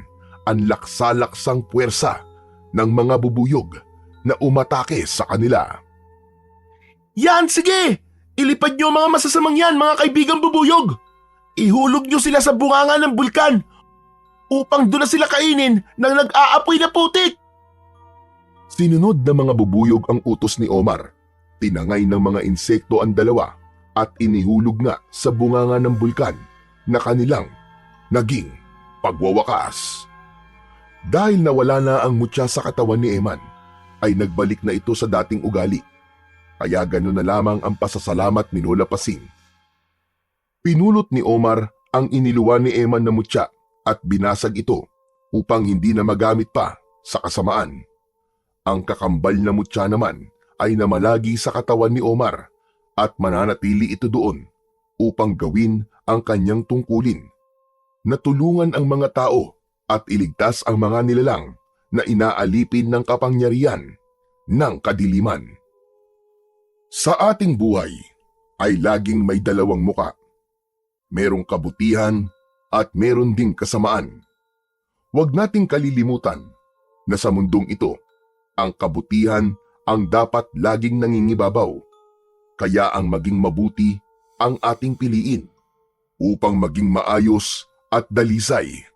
ang laksa-laksang puwersa ng mga bubuyog na umatake sa kanila. Yan, sige! Ilipad niyo ang mga masasamang yan, mga kaibigang bubuyog! Ihulog niyo sila sa bunganga ng bulkan! upang doon na sila kainin ng nag-aapoy na putik. Sinunod na mga bubuyog ang utos ni Omar. Tinangay ng mga insekto ang dalawa at inihulog nga sa bunganga ng bulkan na kanilang naging pagwawakas. Dahil nawala na ang mutya sa katawan ni Eman, ay nagbalik na ito sa dating ugali. Kaya gano'n na lamang ang pasasalamat ni Lola Pasing. Pinulot ni Omar ang iniluwa ni Eman na mutya at binasag ito upang hindi na magamit pa sa kasamaan. Ang kakambal na mutya naman ay namalagi sa katawan ni Omar at mananatili ito doon upang gawin ang kanyang tungkulin. Natulungan ang mga tao at iligtas ang mga nilalang na inaalipin ng kapangyarihan ng kadiliman. Sa ating buhay ay laging may dalawang muka. Merong kabutihan at meron ding kasamaan. Huwag nating kalilimutan na sa mundong ito, ang kabutihan ang dapat laging nangingibabaw. Kaya ang maging mabuti ang ating piliin upang maging maayos at dalisay.